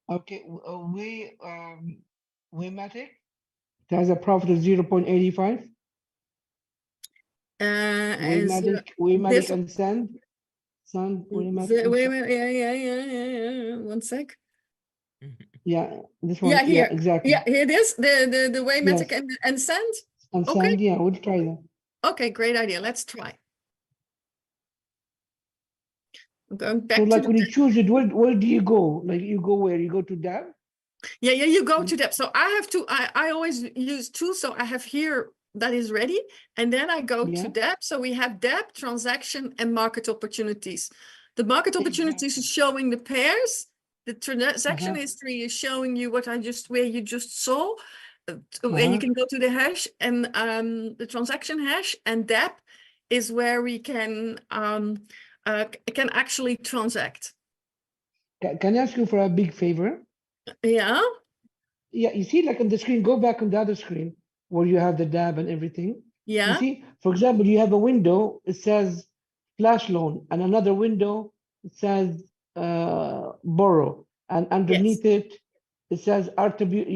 Okay, Waymatic. It has a profit of 0.85. Waymatic and Sand. Yeah. 1 sec. Yeah, this one. Yeah, here. Exactly. Yeah, here it is. The Waymatic and Sand. And Sand, yeah, we'll try that. Okay, great idea. Let's try. I'm going back so like to when you choose it, where do you go? Like you go where? You go to DAB? Yeah, you go to DAB. So I have to, I always use two. So I have here that is ready. And then I go to DAB. So we have DAB, transaction, and market opportunities. The market opportunities is showing the pairs. The transaction history is showing you where you just saw. Where you can go to the hash and the transaction hash, and DAB is where we can actually transact. Can I ask you for a big favor? Yeah. Yeah, you see, like on the screen, go back on the other screen where you have the DAB and everything. Yeah. You see, for example, you have a window, it says flash loan, and another window, it says borrow. And underneath it says attribute,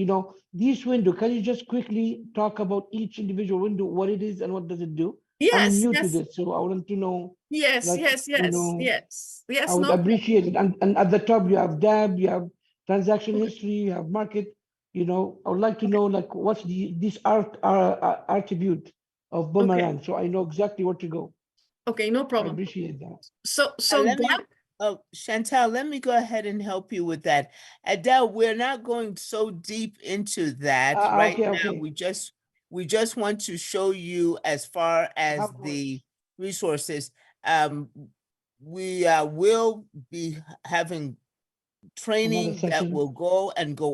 this window. Can you just quickly talk about each individual window, what it is and what does it do? Yes, new to yes, this, so I want to know, yes, like, yes, you yes, know, yes, I yes, would no problem. appreciate it. And at the top, you have DAB, you have transaction history, you have market. You know, I would like to know, like, what's this attribute of Boomerang, so I know exactly where to go. Okay, no I problem. appreciate that. So Let me, that, Chantal, let me go ahead and help you with that. Adele, we're not going so deep into that right Okay, now. okay. We just want to show you as far as How it the resources. We will be having training that session. will go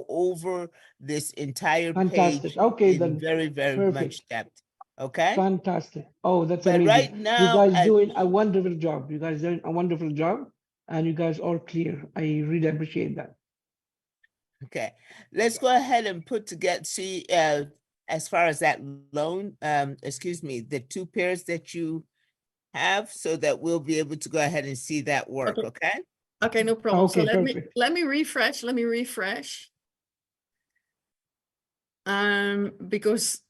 over this entire Fantastic. page Okay, in then. very, very Perfect. much depth. Okay. Fantastic. Oh, that's But amazing. right You now, guys doing a wonderful job. You guys doing a wonderful job, and you guys are clear. I really appreciate that. okay, let's go ahead and put together, see, as far as that loan, excuse me, the two pairs that you have, so that we'll be able to go ahead and see that work, okay? okay, no problem. So Okay, perfect. let me refresh. Because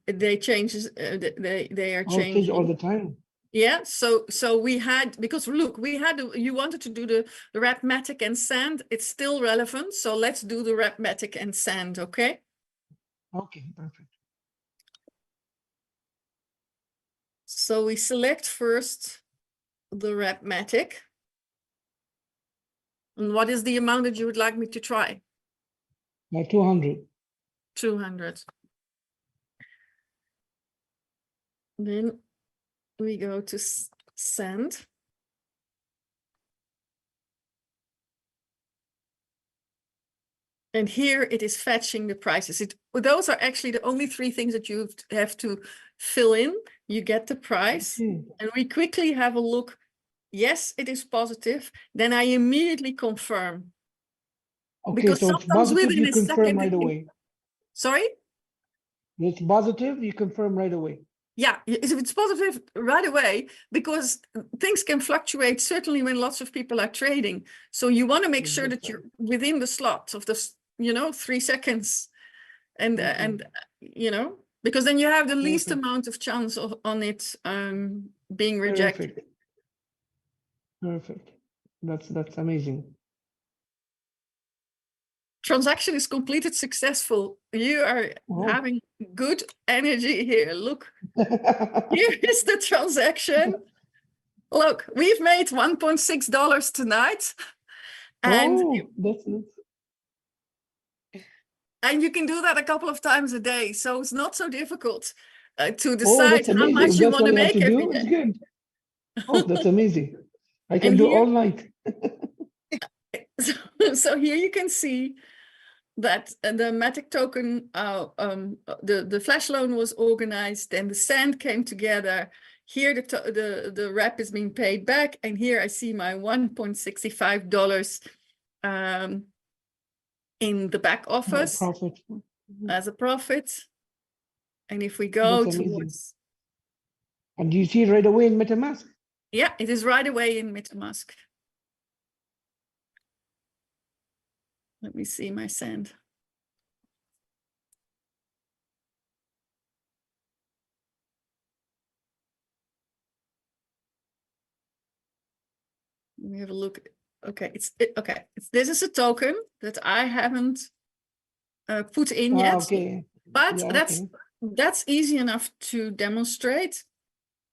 they changes they are Oh, it changes all changing. the time. Yeah, so we had, because look, you wanted to do the arithmetic and sand. It's still relevant, so let's do the arithmetic and sand, okay? Okay, perfect. So we select first the arithmetic. And what is the amount that you would like me to try? Like 200. 200. Then we go to send. And here it is fetching the prices. Those are actually the only three things that you have to fill in. You get the price, Okay. and we quickly have a look. Yes, it is positive. Then I immediately confirm. Okay, Because so it's sometimes positive, within you a confirm second. right away. Sorry? It's positive, you confirm right away. Yeah, if it's positive right away, because things can fluctuate, certainly when lots of people are trading. So you want to make sure that you're within the slot of the, 3 seconds. And, because then you have the least amount of chance on it being rejected. Perfect. That's amazing. Transaction is completed successful. You are having good energy here. Look, here is the transaction. Look, we've made $1.6 tonight. And you can do that a couple of times a day. So it's not so difficult to decide how much you want to make every day. It's good. Oh, that's amazing. I can And do here, all night. so here you can see that the Matic token, the flash loan was organized, and the sand came together. Here the rep is being paid back, and here I see my $1.65 in the back office as a profit. And if we go towards, and do you see it right away in MetaMask? Yeah, it is right away in MetaMask. Let me see my send. Let me have a look. Okay, this is a token that I haven't put in yet. Okay. But that's easy enough to demonstrate.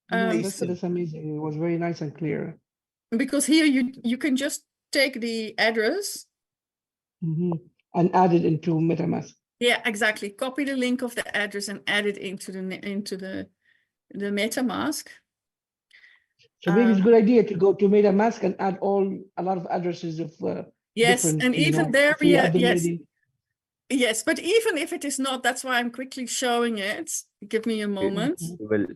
That's amazing. It was very nice and clear. Because here you can just take the address and add it into MetaMask. Yeah, exactly. Copy the link of the address and add it into the MetaMask. So maybe it's a good idea to go to MetaMask and add a lot of addresses of yes, different, and even there we yes, but even if it is not, that's why I'm quickly showing it. Give me a moment. We will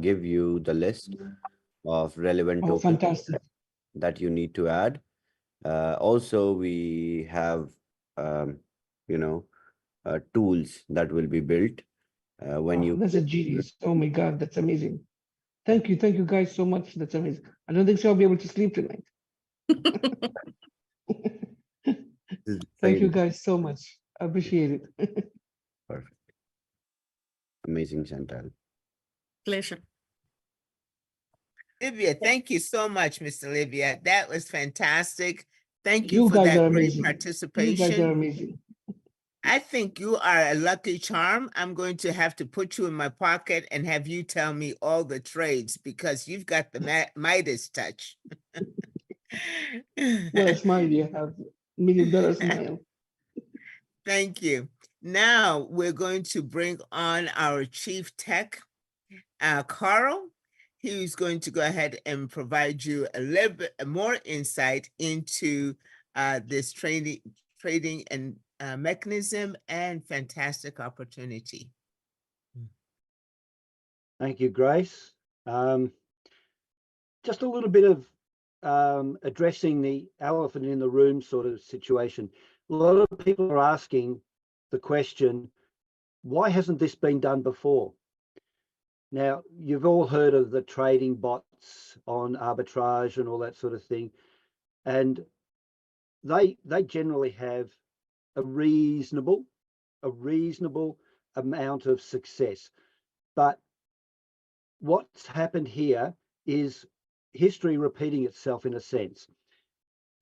give you the list of relevant tokens that you need to add. Also, we have tools that will be built when you. That's a genius. Oh my God, that's amazing. Thank you guys so much. That's amazing. I don't think so I'll be able to sleep tonight. Thank you guys so much. I appreciate it. Perfect. Amazing, Chantal. Pleasure. Livia, thank you so much, Mr. Livia. That was fantastic. Thank you You for guys that are great amazing. You guys are participation. amazing. I think you are a lucky charm. I'm going to have to put you in my pocket and have you tell me all the trades because you've got the Midas touch. What a smile you have. $1 million smile. Thank you. Now we're going to bring on our chief tech, Carl. He's going to go ahead and provide you a little bit more insight into this trading and mechanism and fantastic opportunity. Thank you, Grace. Just a little bit of addressing the elephant in the room sort of situation. A lot of people are asking the question, why hasn't this been done before? Now, you've all heard of the trading bots on arbitrage and all that sort of thing. And they generally have a reasonable amount of success. But what's happened here is history repeating itself in a sense.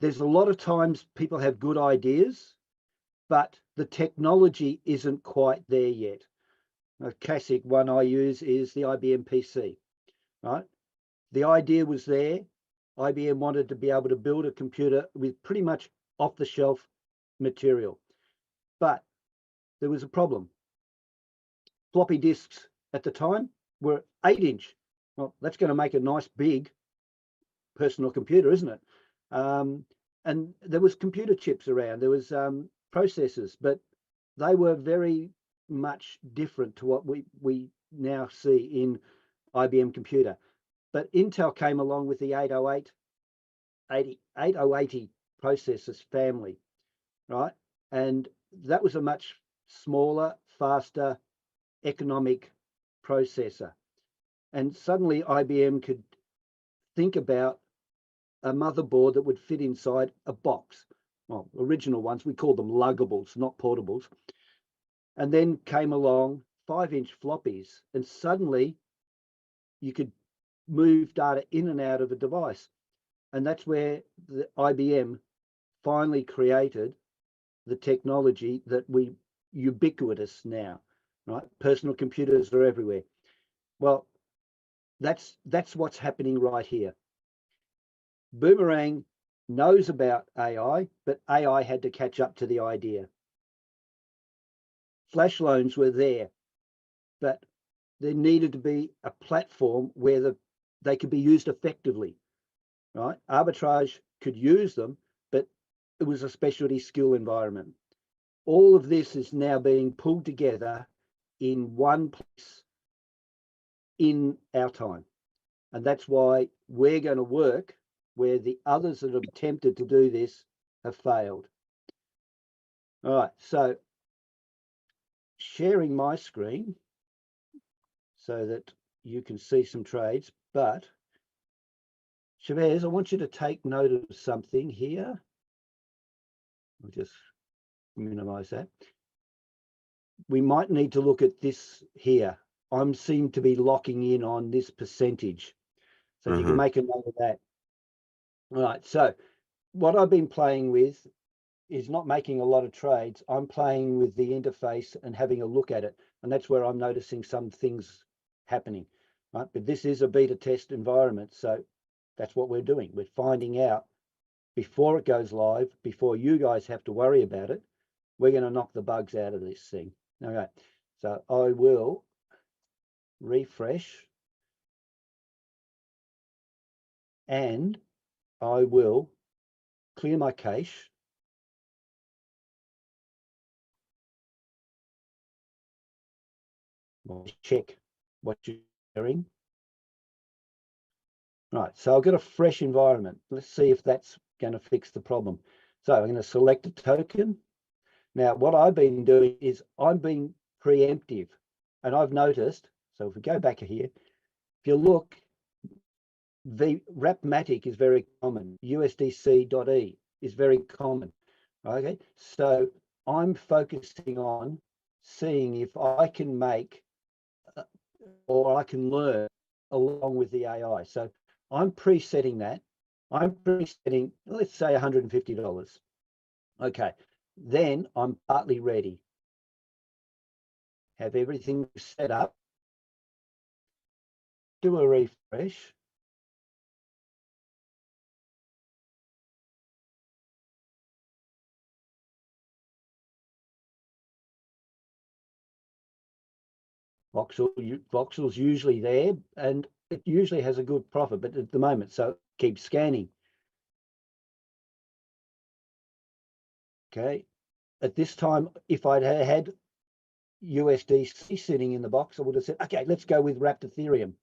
There's a lot of times people have good ideas, but the technology isn't quite there yet. A classic one I use is the IBM PC, right? The idea was there. IBM wanted to be able to build a computer with pretty much off-the-shelf material, but there was a problem. Floppy disks at the time were 8-inch. Well, that's going to make a nice big personal computer, isn't it? And there was computer chips around, there was processors, but they were very much different to what we now see in IBM computer. But Intel came along with the 8080 processors family, right? And that was a much smaller, faster, economic processor. And suddenly IBM could think about a motherboard that would fit inside a box. Well, original ones, we called them luggables, not portables. And then came along 5-inch floppies, and suddenly you could move data in and out of a device. And that's where the IBM finally created the technology that we ubiquitous now, right? Personal computers are everywhere. Well, that's what's happening right here. Boomerang knows about AI, but AI had to catch up to the idea. Flash loans were there, but there needed to be a platform where they could be used effectively, right? Arbitrage could use them, but it was a specialty skill environment. All of this is now being pulled together in one place in our time. And that's why we're going to work where the others that have attempted to do this have failed. All right, so sharing my screen so that you can see some trades, but ShaveZ, I want you to take note of something here. I'll just minimize that. We might need to look at this here. I seem to be locking in on this percentage. So if you can make a note of that. All right, so what I've been playing with is not making a lot of trades. I'm playing with the interface and having a look at it. And that's where I'm noticing some things happening, right? But this is a beta test environment. So that's what we're doing. We're finding out before it goes live, before you guys have to worry about it, we're going to knock the bugs out of this thing. Okay, so I will refresh and I will clear my cache. I'll check what you're doing. Right, so I've got a fresh environment. Let's see if that's going to fix the problem. So I'm going to select a token. Now, what I've been doing is I'm being preemptive, and I've noticed, so if we go back here, if you look, the Rapmatic is very common. USDC.E is very common. Okay, so I'm focusing on seeing if I can make or I can learn along with the AI. So I'm presetting that. I'm presetting, let's say $150. Okay, then I'm partly ready. Have everything set up. Do a refresh. Voxel's usually there, and it usually has a good profit, but at the moment, so keep scanning. Okay, at this time, if I'd had USDC sitting in the box, I would have said, okay, let's go with wrapped Ethereum.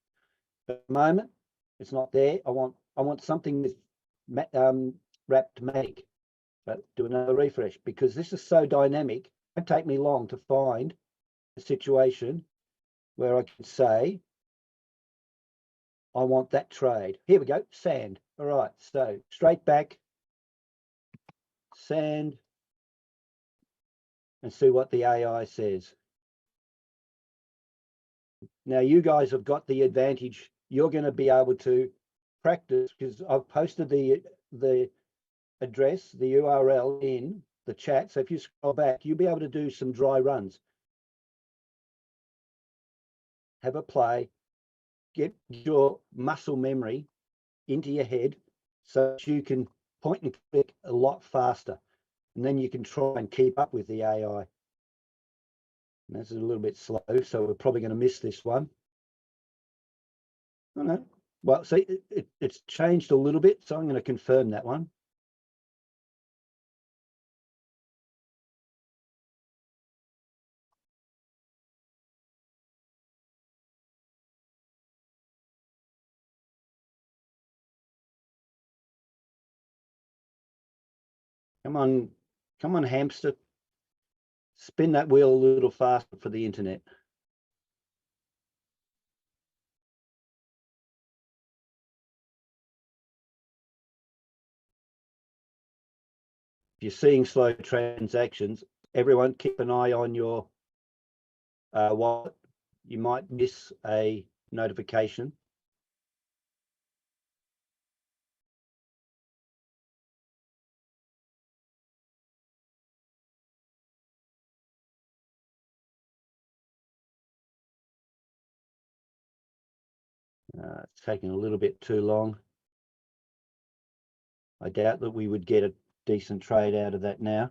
But at the moment, it's not there. I want something with wrapped Matic. But do another refresh, because this is so dynamic. It won't take me long to find a situation where I can say, I want that trade. Here we go, sand. All right, so straight back, sand, and see what the AI says. Now you guys have got the advantage. You're going to be able to practice, because I've posted the address, the URL in the chat. So if you scroll back, you'll be able to do some dry runs. Have a play, get your muscle memory into your head so that you can point and click a lot faster. And then you can try and keep up with the AI. And that's a little bit slow, so we're probably going to miss this one. I don't know. Well, see, it's changed a little bit, so I'm going to confirm that one. Come on, hamster. Spin that wheel a little faster for the internet. If you're seeing slow transactions, everyone keep an eye on your wallet. You might miss a notification. It's taking a little bit too long. I doubt that we would get a decent trade out of that now.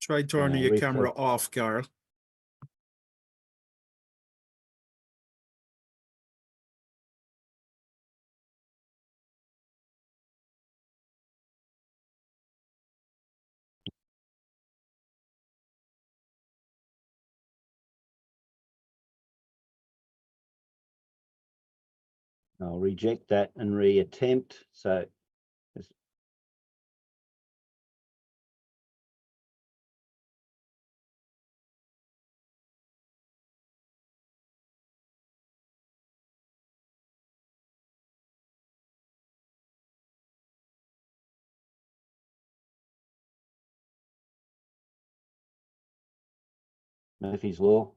Try turning your camera off, Carl. I'll reject that and reattempt. So Murphy's Law,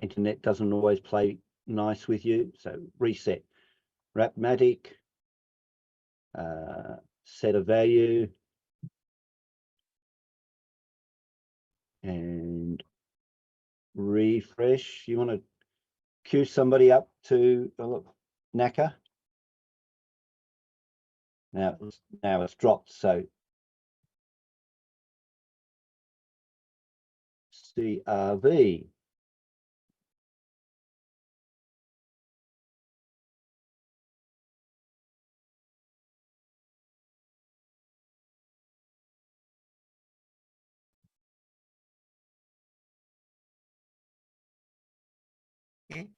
internet doesn't always play nice with you. So reset, Wrapmatic, set a value, and refresh. You want to queue somebody up to look, Naka. Now it's dropped. So CRV. Okay.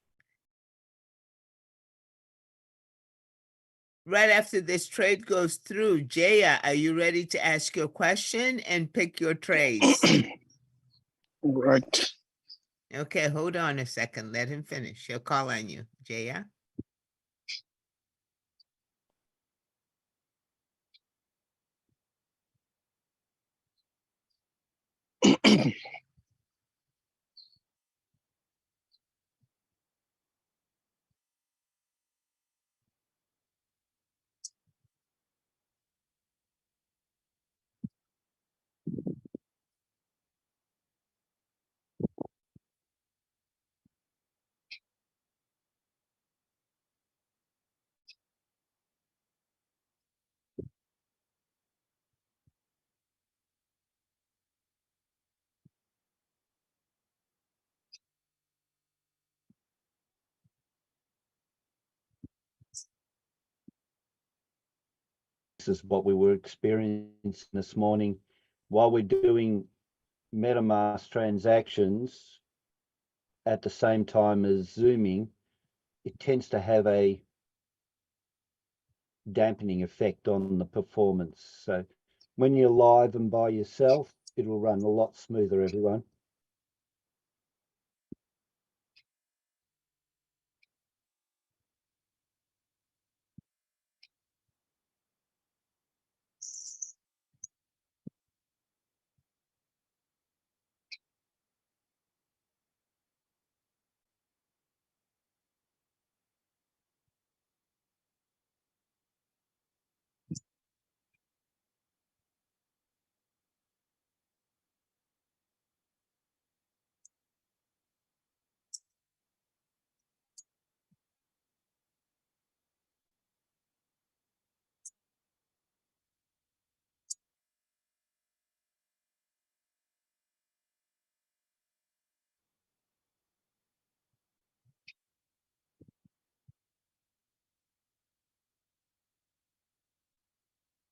Right after this trade goes through, Jaya, are you ready to ask your question and pick your trades? Right. Okay, hold on a second. Let him finish. He'll call on you, Jaya. This is what we were experiencing this morning while we're doing MetaMask transactions at the same time as Zooming. It tends to have a dampening effect on the performance. So when you're live and by yourself, it will run a lot smoother, everyone.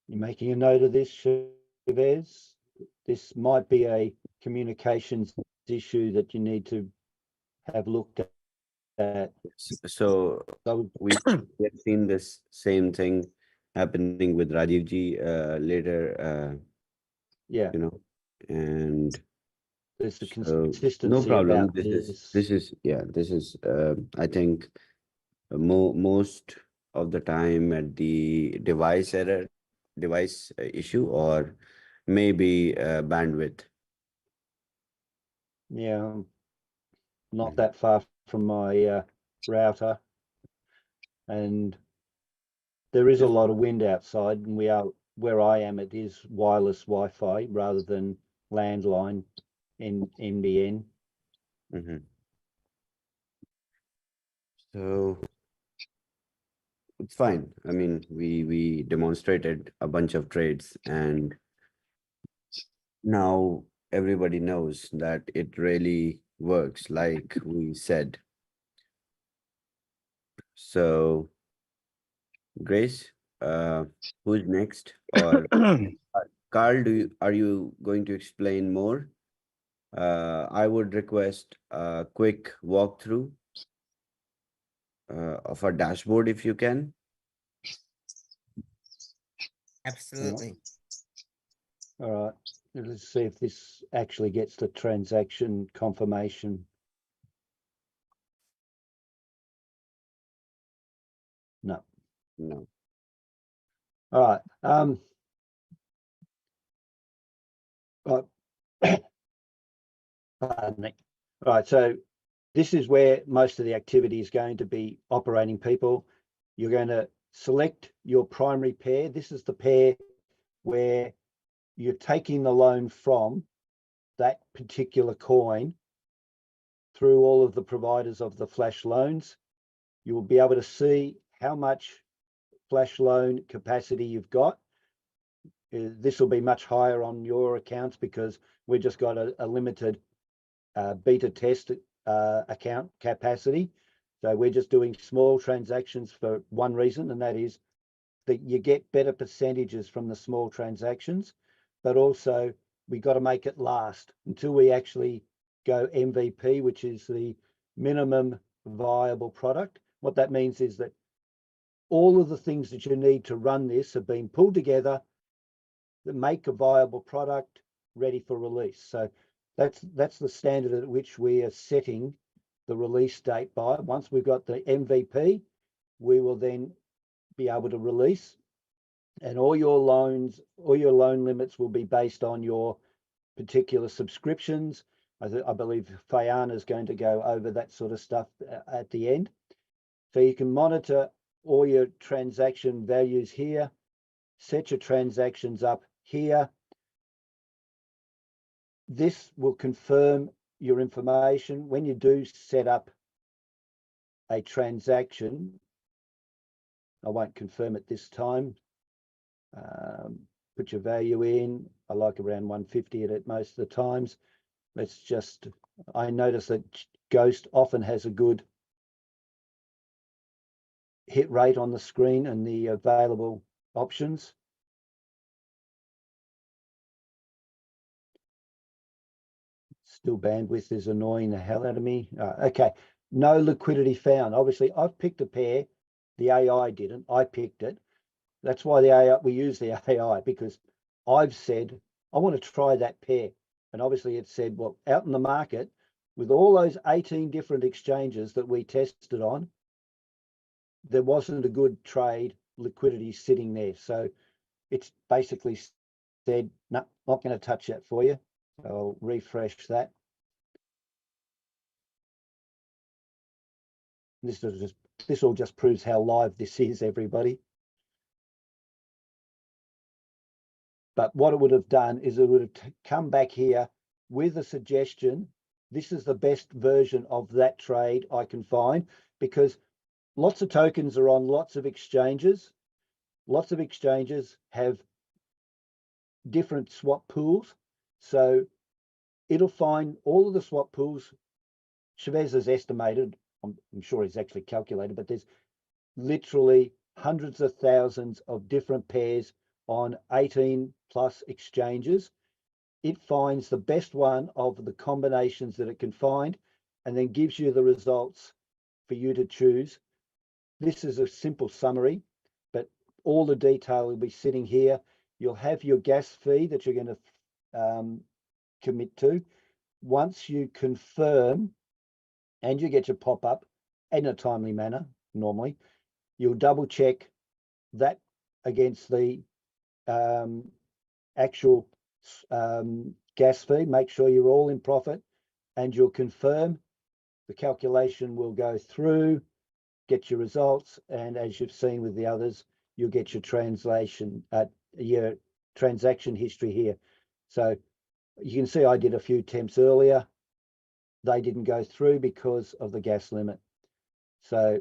You're making a note of this, ShaveZ? This might be a communications issue that you need to have looked at. So we have seen this same thing happening with Rajivji later, Yeah, you know, and there's a so consistency no problem. about This is I think most of the time at the device issue, or maybe bandwidth. Yeah, I'm not that far from my router, and there is a lot of wind outside, and where I am, it is wireless Wi-Fi rather than landline in NBN. Mm-hmm. So it's fine. I mean, we demonstrated a bunch of trades, and now everybody knows that it really works, like we said. So, Grace, who's next? Or Carl, are you going to explain more? I would request a quick walkthrough of our dashboard if you can. Absolutely. All right, let's see if this actually gets the transaction confirmation. No. No. All right. Pardon me. All right, so this is where most of the activity is going to be operating, people. You're going to select your primary pair. This is the pair where you're taking the loan from that particular coin through all of the providers of the flash loans. You will be able to see how much flash loan capacity you've got. This will be much higher on your accounts because we just got a limited beta test account capacity. So we're just doing small transactions for one reason, and that is that you get better percentages from the small transactions, but also we got to make it last until we actually go MVP, which is the minimum viable product. What that means is that all of the things that you need to run this have been pulled together that make a viable product ready for release. So that's the standard at which we are setting the release date by. Once we've got the MVP, we will then be able to release, and all your loan limits will be based on your particular subscriptions. I believe Fayana is going to go over that sort of stuff at the end. So you can monitor all your transaction values here, set your transactions up here. This will confirm your information when you do set up a transaction. I won't confirm it this time. Put your value in. I like around 150 at it most of the times. Let's just, I notice that Ghost often has a good hit rate on the screen and the available options. Still bandwidth is annoying the hell out of me. Okay, no liquidity found. Obviously, I've picked a pair. The AI didn't. I picked it. That's why the AI, we use the AI, because I've said, I want to try that pair. And obviously it said, well, out in the market, with all those 18 different exchanges that we tested on, there wasn't a good trade liquidity sitting there. So it's basically said, no, not going to touch that for you. I'll refresh that. This all just proves how live this is, everybody. But what it would have done is it would have come back here with a suggestion. This is the best version of that trade I can find, because lots of tokens are on lots of exchanges. Lots of exchanges have different swap pools. So it'll find all of the swap pools. ShaveZ has estimated, I'm sure he's actually calculated, but there's literally hundreds of thousands of different pairs on 18 plus exchanges. It finds the best one of the combinations that it can find and then gives you the results for you to choose. This is a simple summary, but all the detail will be sitting here. You'll have your gas fee that you're going to commit to. Once you confirm and you get your pop-up in a timely manner, normally, you'll double check that against the actual gas fee, make sure you're all in profit, and you'll confirm. The calculation will go through, get your results, and as you've seen with the others, you'll get your your transaction history here. So you can see I did a few attempts earlier. They didn't go through because of the gas limit. So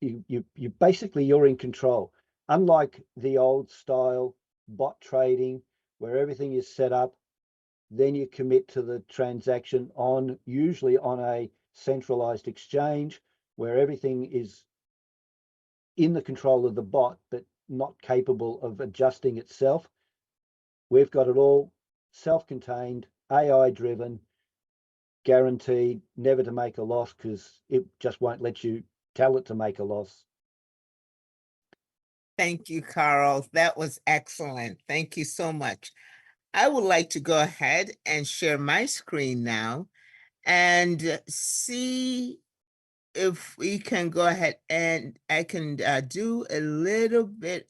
you basically, you're in control. Unlike the old style bot trading where everything is set up, then you commit to the transaction on usually on a centralized exchange where everything is in the control of the bot but not capable of adjusting itself. We've got it all self-contained, AI driven, guaranteed never to make a loss, because it just won't let you tell it to make a loss. Thank you, Carl. That was excellent. Thank you so much. I would like to go ahead and share my screen now and see if we can go ahead and I can do a little bit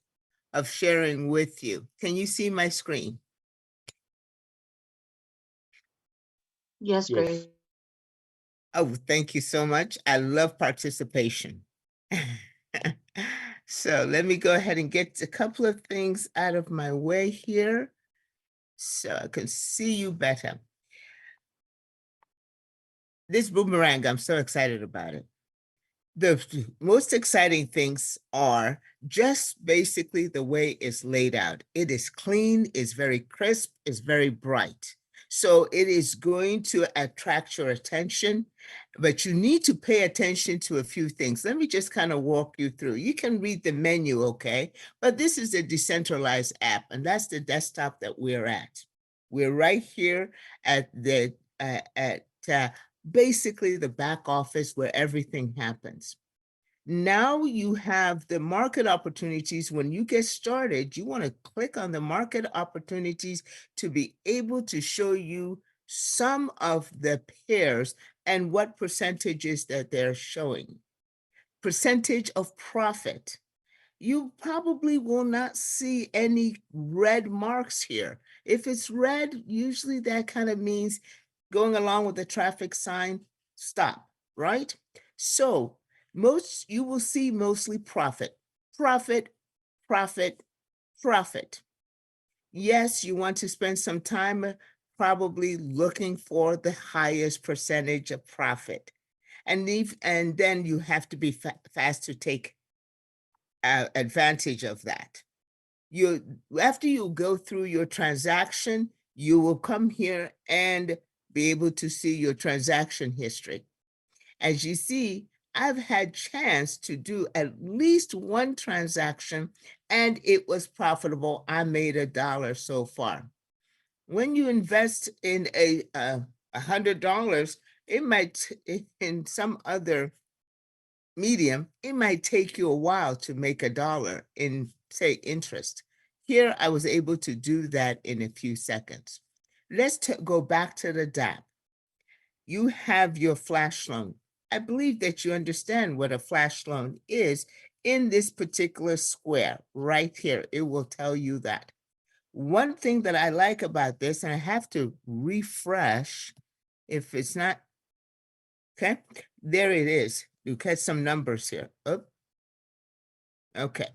of sharing with you. Can you see my screen? Yes, great. Oh, thank you so much. I love participation. So let me go ahead and get a couple of things out of my way here so I can see you better. This boomerang, I'm so excited about it. The most exciting things are just basically the way it's laid out. It is clean, it's very crisp, it's very bright. So it is going to attract your attention, but you need to pay attention to a few things. Let me just kind of walk you through. You can read the menu, okay? But this is a decentralized app, and that's the desktop that we're at. We're right here at the basically the back office where everything happens. Now you have the market opportunities. When you get started, you want to click on the market opportunities to be able to show you some of the pairs and what percentages that they're showing. Percentage of profit. you probably will not see any red marks here. If it's red, usually that kind of means going along with the traffic sign, stop, right? So you will see mostly profit, profit, profit, profit. Yes, you want to spend some time probably looking for the highest percentage of profit. And then you have to be fast to take advantage of that. After you go through your transaction, you will come here and be able to see your transaction history. As you see, I've had chance to do at least one transaction and it was profitable. I made $1 so far. When you invest in $100, it might, in some other medium, it might take you a while to make $1 in, say, interest. Here, I was able to do that in a few seconds. Let's go back to the DApp. You have your flash loan. I believe that you understand what a flash loan is in this particular square right here. It will tell you that. One thing that I like about this, and I have to refresh if it's not, okay, there it is. You catch some numbers here. Oh, okay.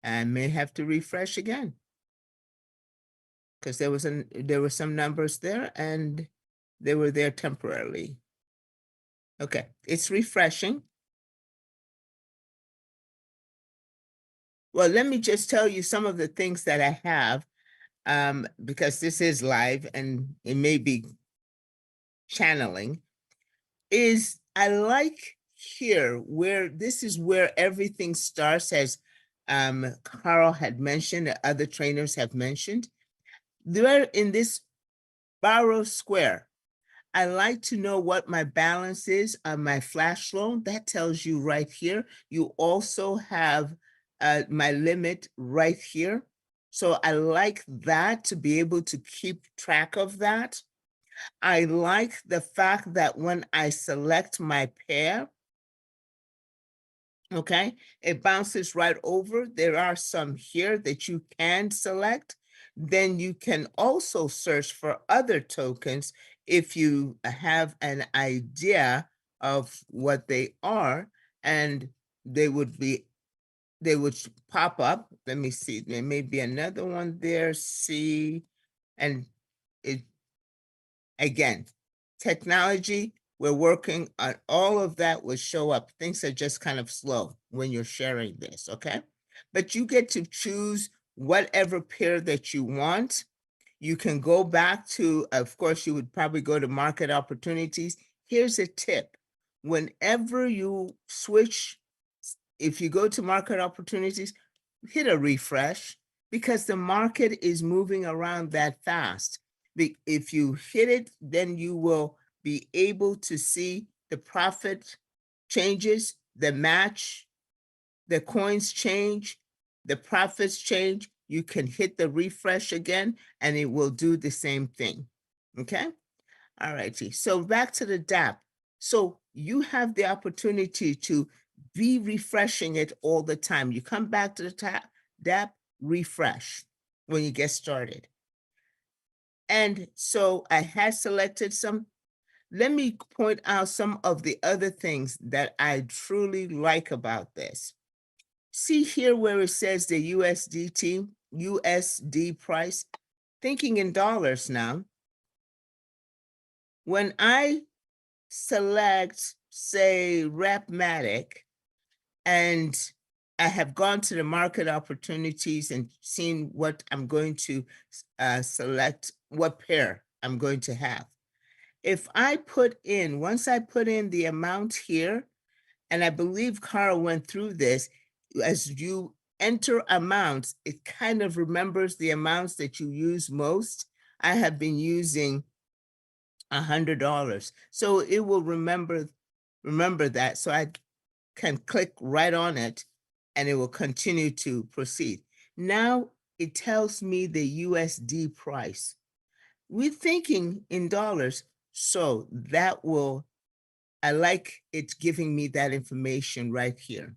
I may have to refresh again because there were some numbers there and they were there temporarily. Okay, it's refreshing. Well, let me just tell you some of the things that I have because this is live and it may be channeling. Is I like here where this is where everything starts, as Carl had mentioned, other trainers have mentioned. There in this borrow square, I like to know what my balance is on my flash loan. That tells you right here. You also have my limit right here. So I like that to be able to keep track of that. I like the fact that when I select my pair, okay, it bounces right over. There are some here that you can select. Then you can also search for other tokens if you have an idea of what they are, and they would pop up. Let me see, there may be another one there, see, and it, again, technology, we're working on all of that will show up. Things are just kind of slow when you're sharing this, okay? But you get to choose whatever pair that you want. You can go back to, of course, you would probably go to market opportunities. Here's a tip. Whenever you switch, if you go to market opportunities, hit a refresh because the market is moving around that fast. If you hit it, then you will be able to see the profit changes, the match, the coins change, the profits change. You can hit the refresh again and it will do the same thing, okay? All righty, so back to the DApp. So you have the opportunity to be refreshing it all the time. You come back to the DApp, refresh when you get started. And so I had selected some. Let me point out some of the other things that I truly like about this. See here where it says the USD price, thinking in dollars now. When I select, say, Rapmatic, and I have gone to the market opportunities and seen what I'm going to select, what pair I'm going to have. If I put in, once I put in the amount here, and I believe Carl went through this, as you enter amounts, it kind of remembers the amounts that you use most. I have been using $100. So it will remember that. So I can click right on it and it will continue to proceed. Now it tells me the USD price. We're thinking in dollars, so that will, I like it giving me that information right here.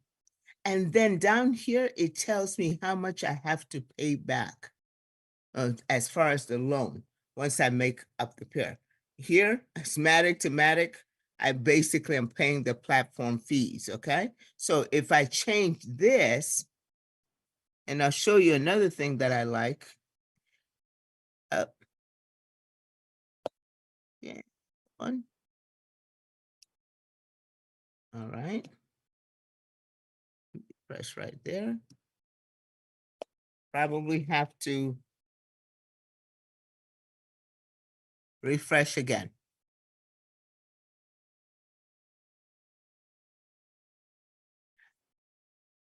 And then down here, it tells me how much I have to pay back as far as the loan once I make up the pair. Here, it's Matic to Matic. I basically am paying the platform fees, okay? So if I change this, and I'll show you another thing that I like. Yeah, one. All right. Press right there. Probably have to refresh again.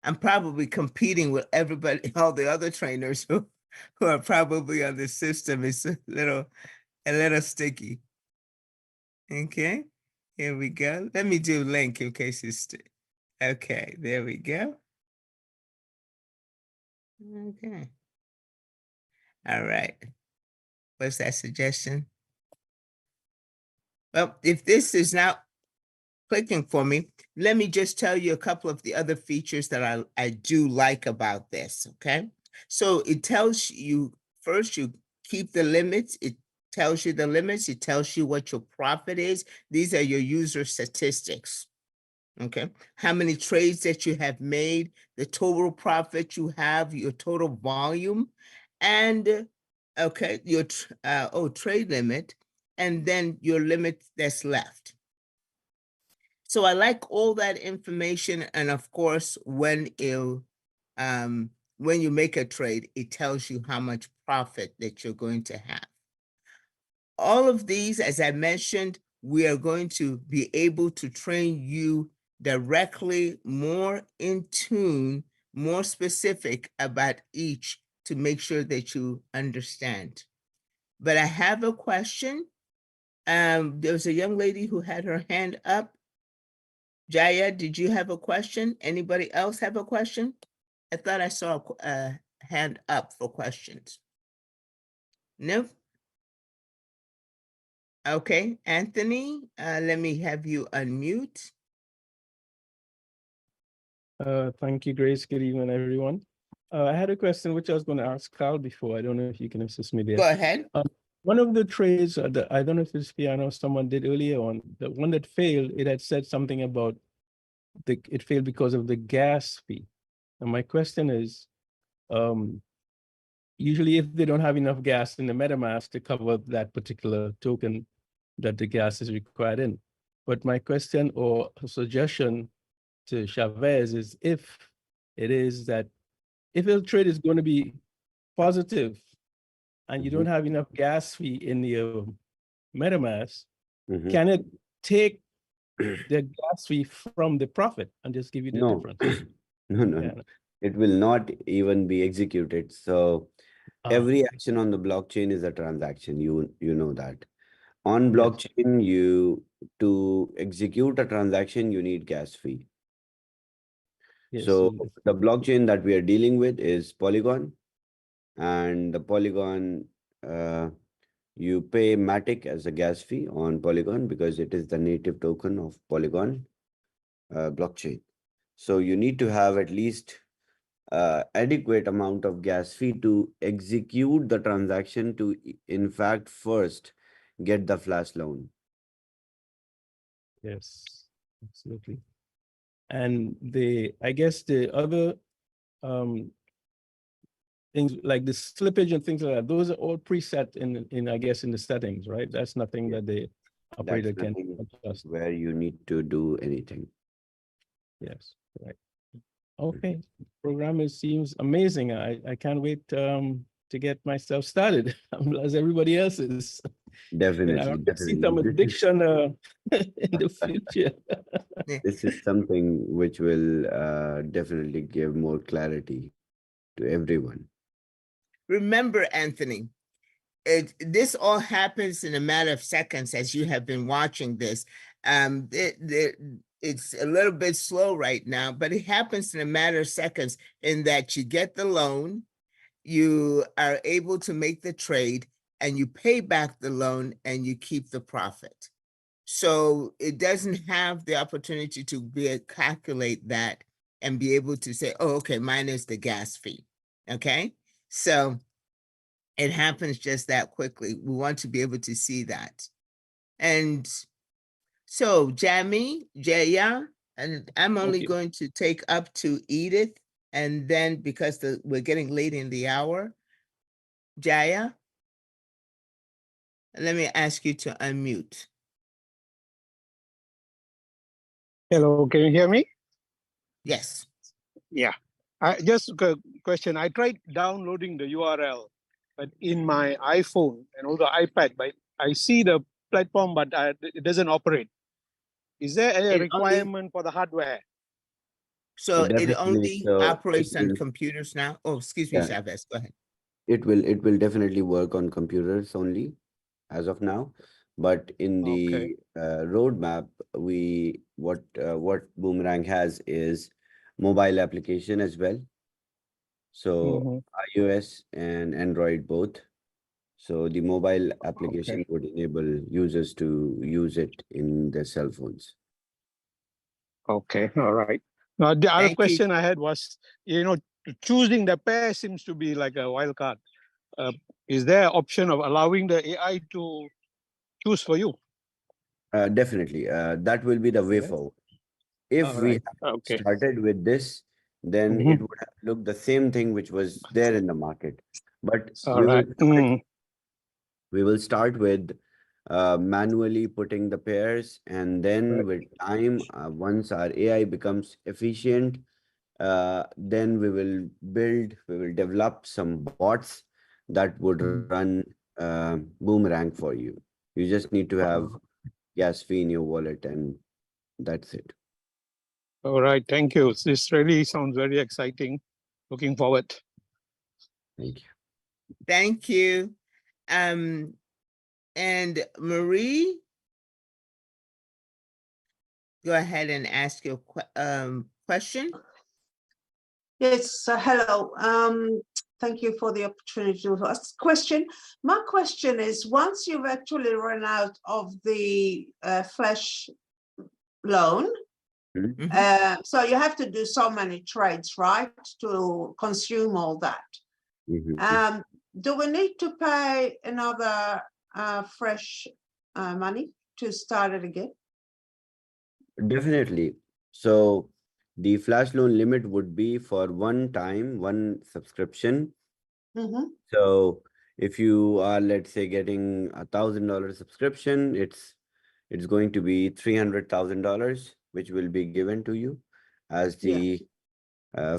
I'm probably competing with everybody, all the other trainers who are probably on the system. It's a little sticky. Okay, here we go. Let me do link in case it's, okay, there we go. Okay. All right. What's that suggestion? Well, if this is not clicking for me, let me just tell you a couple of the other features that I do like about this, okay? So it tells you, first you keep the limits, it tells you the limits, it tells you what your profit is. These are your user statistics, okay? How many trades that you have made, the total profit you have, your total volume, and okay, your trade limit, and then your limit that's left. So I like all that information, and of course, when you make a trade, it tells you how much profit that you're going to have. All of these, as I mentioned, we are going to be able to train you directly, more in tune, more specific about each to make sure that you understand. But I have a question. There was a young lady who had her hand up. Jaya, did you have a question? Anybody else have a question? I thought I saw a hand up for questions. No? Okay, Anthony, let me have you unmute. Thank you, Grace. Good evening, everyone. I had a question which I was going to ask Carl before. I don't know if you can assist me there. Go ahead. One of the trades, I don't know if it's piano someone did earlier on, the one that failed, it had said something about it failed because of the gas fee. And my question is, usually if they don't have enough gas in the MetaMask to cover that particular token that the gas is required in. But my question or suggestion to ShaveZ is if it is that, if a trade is going to be positive and you don't have enough gas fee in your MetaMask, can it take the gas fee from the profit and just give you the difference? No. It will not even be executed. So every action on the blockchain is a transaction. You know that. On blockchain, to execute a transaction, you need gas fee. So the blockchain that we are dealing with is Polygon, and the Polygon, you pay Matic as a gas fee on Polygon because it is the native token of Polygon blockchain. So you need to have at least adequate amount of gas fee to execute the transaction to, in fact, first get the flash loan. Yes, absolutely. And I guess the other things like the slippage and things like that, those are all preset in I guess in the settings, right? That's nothing that the operator can adjust. Where you need to do anything. Yes, right. Okay, program seems amazing. I can't wait to get myself started as everybody else is. Definitely, I see some addiction in the future. This is something which will definitely give more clarity to everyone. Remember, Anthony, this all happens in a matter of seconds as you have been watching this. It's a little bit slow right now, but it happens in a matter of seconds in that you get the loan, you are able to make the trade, and you pay back the loan and you keep the profit. So it doesn't have the opportunity to calculate that and be able to say, oh, okay, minus the gas fee. Okay. So it happens just that quickly. We want to be able to see that. And so Jaya, and I'm only going to take up to Edith, and then because we're getting late in the hour, Jaya, let me ask you to unmute. Hello, can you hear me? Yes. Yeah. Just a question. I tried downloading the URL, but in my iPhone and also iPad, but I see the platform, but it doesn't operate. Is there a requirement for the hardware? So it Definitely. only So operates it on will, computers now? Oh, excuse me, yeah, Chavez, go ahead. it will definitely work on computers only as of now. But in the roadmap, what Boomerang has is mobile application as well. So iOS and Android both. So the mobile application would enable users to use it in their cell phones. Okay, all right. Now, the other Thank question I had was, choosing the pair seems to be like a wild card. Is there an option of allowing the AI to choose for you? Definitely. That will be the way forward. If we had started with this, then it would have looked the same thing which was there in the market. But we will start with manually putting the pairs, and then with time, once our AI becomes efficient, then we will develop some bots that would run Boomerang for you. You just need to have gas fee in your wallet, and that's it. All right, thank you. This really sounds very exciting. Looking forward. Thank you. Thank you. And Marie, go ahead and ask your question. Yes, hello. Thank you for the opportunity to ask a question. My question is, once you've actually run out of the flash loan, so you have to do so many trades, right, to consume all that. Do we need to pay another fresh money to start it again? Definitely. So the flash loan limit would be for one subscription. So if you are, let's say, getting $1,000 subscription, it's going to be $300,000, which will be given to you as the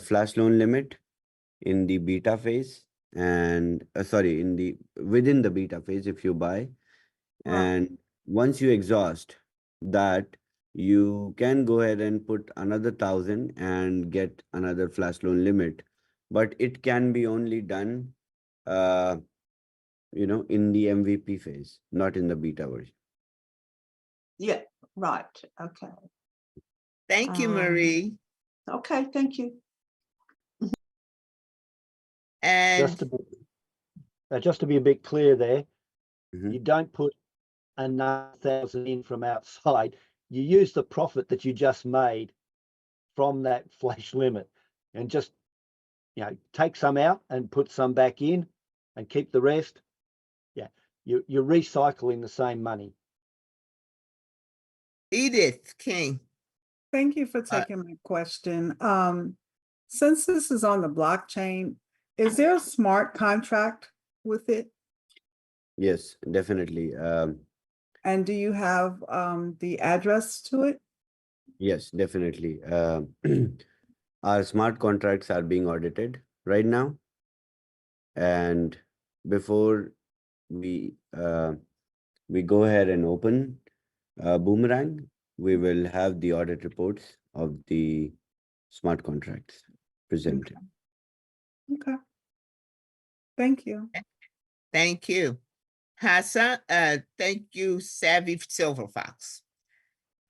flash loan limit in the beta phase, and sorry, within the beta phase if you buy. And once you exhaust that, you can go ahead and put another 1,000 and get another flash loan limit, but it can be only done in the MVP phase, not in the beta version. Yeah, right. Okay. Thank you, Marie. Okay, thank you. And just to be a bit clear there, you don't put another 1,000 in from outside. You use the profit that you just made from that flash limit, and just take some out and put some back in, and keep the rest. Yeah, you're recycling the same money. Edith King. Thank you for taking my question. Since this is on the blockchain, is there a smart contract with it? Yes, definitely. And do you have the address to it? Yes, definitely. Our smart contracts are being audited right now, and before we go ahead and open Boomerang, we will have the audit reports of the smart contracts presented. Okay. Thank you. Thank you. Hassan, thank you, Savvy Silver Fox.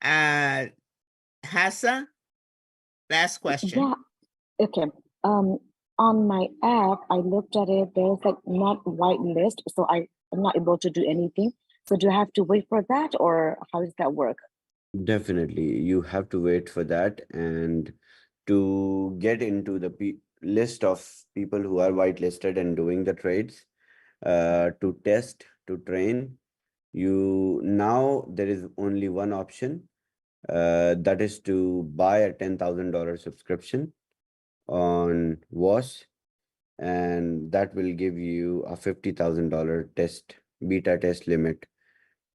Hassan, last question. Yeah, okay. On my app, I looked at it, there's like not whitelist, so I'm not able to do anything. So do I have to wait for that, or how does that work? Definitely, you have to wait for that, and to get into the list of people who are whitelisted and doing the trades, to test, to train. Now there is only one option, that is to buy a $10,000 subscription on WAAS, and that will give you a $50,000 beta test limit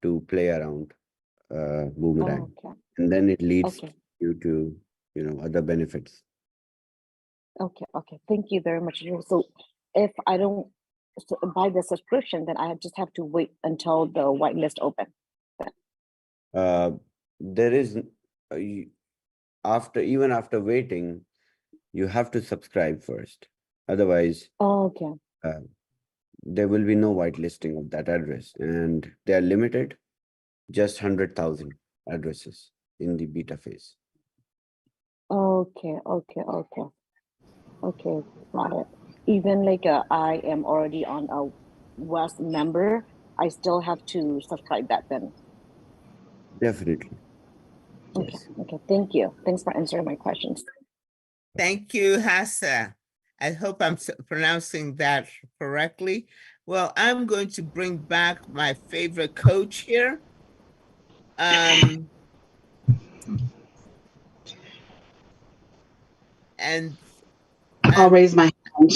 to play around Boomerang. Okay. And then it leads Okay. you to, other benefits. Okay. Okay. Thank you very much. So if I don't buy the subscription, then I just have to wait until the whitelist open. There is, even after waiting, you have to subscribe first. Otherwise, Okay. there will be no whitelisting of that address, and they are limited, just 100,000 addresses in the beta phase. Okay. Okay. Okay. Okay. Got it. Even like I am already on a WAAS member, I still have to subscribe that then. Definitely. Okay. Yes. Okay. Thank you. Thanks for answering my questions. Thank you, Hassa. I hope I'm pronouncing that correctly. Well, I'm going to bring back my favorite coach here. And I'll raise my hand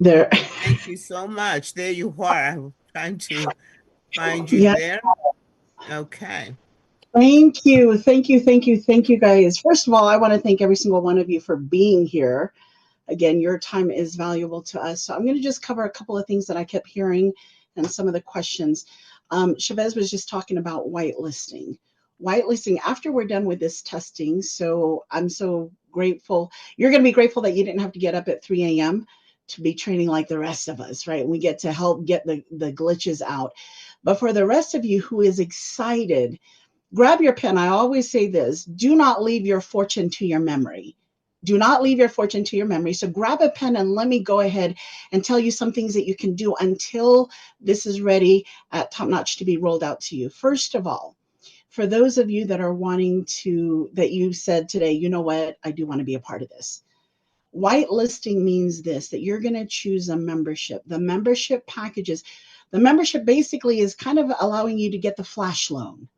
there. Thank you so much. There you are. I'm trying to find you Yeah. there. Okay. Thank you. Thank you. Thank you. Thank you, guys. First of all, I want to thank every single one of you for being here. Again, your time is valuable to us. So I'm going to just cover a couple of things that I kept hearing and some of the questions. ShaveZ was just talking about whitelisting. Whitelisting, after we're done with this testing, so I'm so grateful. You're going to be grateful that you didn't have to get up at 3 a.m. to be training like the rest of us, right? We get to help get the glitches out. But for the rest of you who is excited, grab your pen. I always say this: do not leave your fortune to your memory. Do not leave your fortune to your memory. So grab a pen and let me go ahead and tell you some things that you can do until this is ready at Top Notch to be rolled out to you. First of all, for those of you that are wanting to, that you said today, you know what, I do want to be a part of this. Whitelisting means this, that you're going to choose a membership. The membership packages, the membership basically is kind of allowing you to get the flash loan.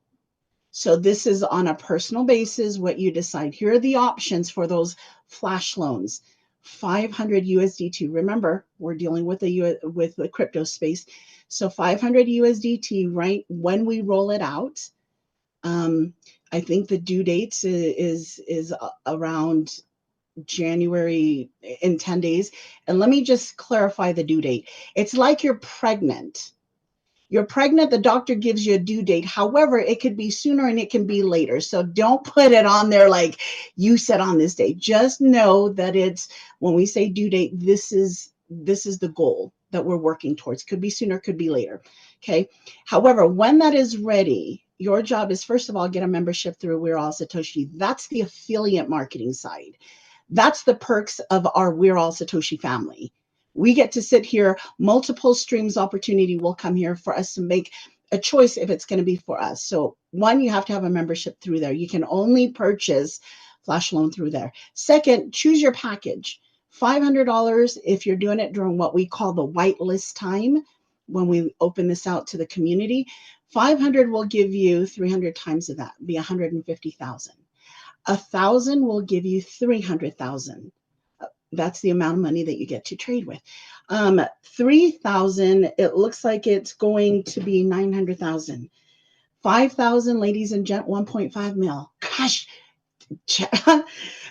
So this is on a personal basis, what you decide. Here are the options for those flash loans. 500 USDT. Remember, we're dealing with the crypto space. So 500 USDT, right when we roll it out. I think the due dates is around January, in 10 days. And let me just clarify the due date. It's like you're pregnant. You're pregnant, the doctor gives you a due date. However, it could be sooner and it can be later. So don't put it on there like you said on this date. Just know that it's, when we say due date, this is the goal that we're working towards. Could be sooner, could be later. Okay. However, when that is ready, your job is, first of all, get a membership through Are All Satoshi. That's the affiliate marketing side. That's the perks of our Are All Satoshi family. We get to sit here, multiple streams opportunity will come here for us to make a choice if it's going to be for us. So one, you have to have a membership through there. You can only purchase flash loan through there. Second, choose your package. $500 if you're doing it during what we call the whitelist time, when we open this out to the community. 500 will give you 300 times of that, be 150,000. 1,000 will give you 300,000. That's the amount of money that you get to trade with. 3,000, it looks like it's going to be 900,000. 5,000, ladies and gent, 1.5 mil. Gosh,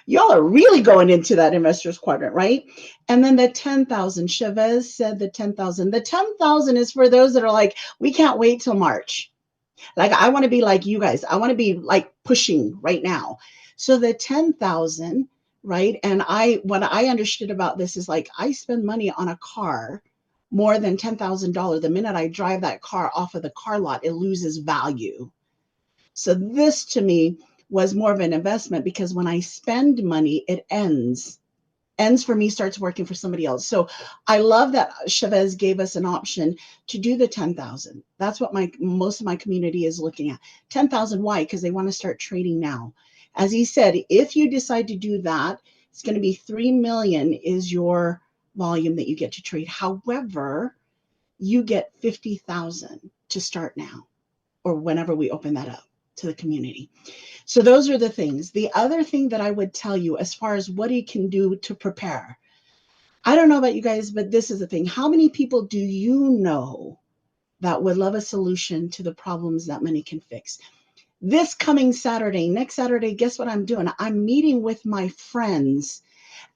y'all are really going into that investors quadrant, right? And then the 10,000, ShaveZ said the 10,000. The 10,000 is for those that are like, we can't wait till March. Like, I want to be like you guys. I want to be like pushing right now. So the 10,000, right? And what I understood about this is, like, I spend money on a car more than $10,000. The minute I drive that car off of the car lot, it loses value. So this to me was more of an investment, because when I spend money, it ends for me, starts working for somebody else. So I love that ShaveZ gave us an option to do the 10,000. That's what most of my community is looking at. 10,000, why? Because they want to start trading now. As he said, if you decide to do that, It's going to be 3 million is your volume that you get to trade. However, you get 50,000 to start now, or whenever we open that up to the community. So those are the things. The other thing that I would tell you as far as what you can do to prepare, I don't know about you guys, but this is the thing. How many people do you know that would love a solution to the problems that money can fix? This coming Saturday, next Saturday, guess what I'm doing? I'm meeting with my friends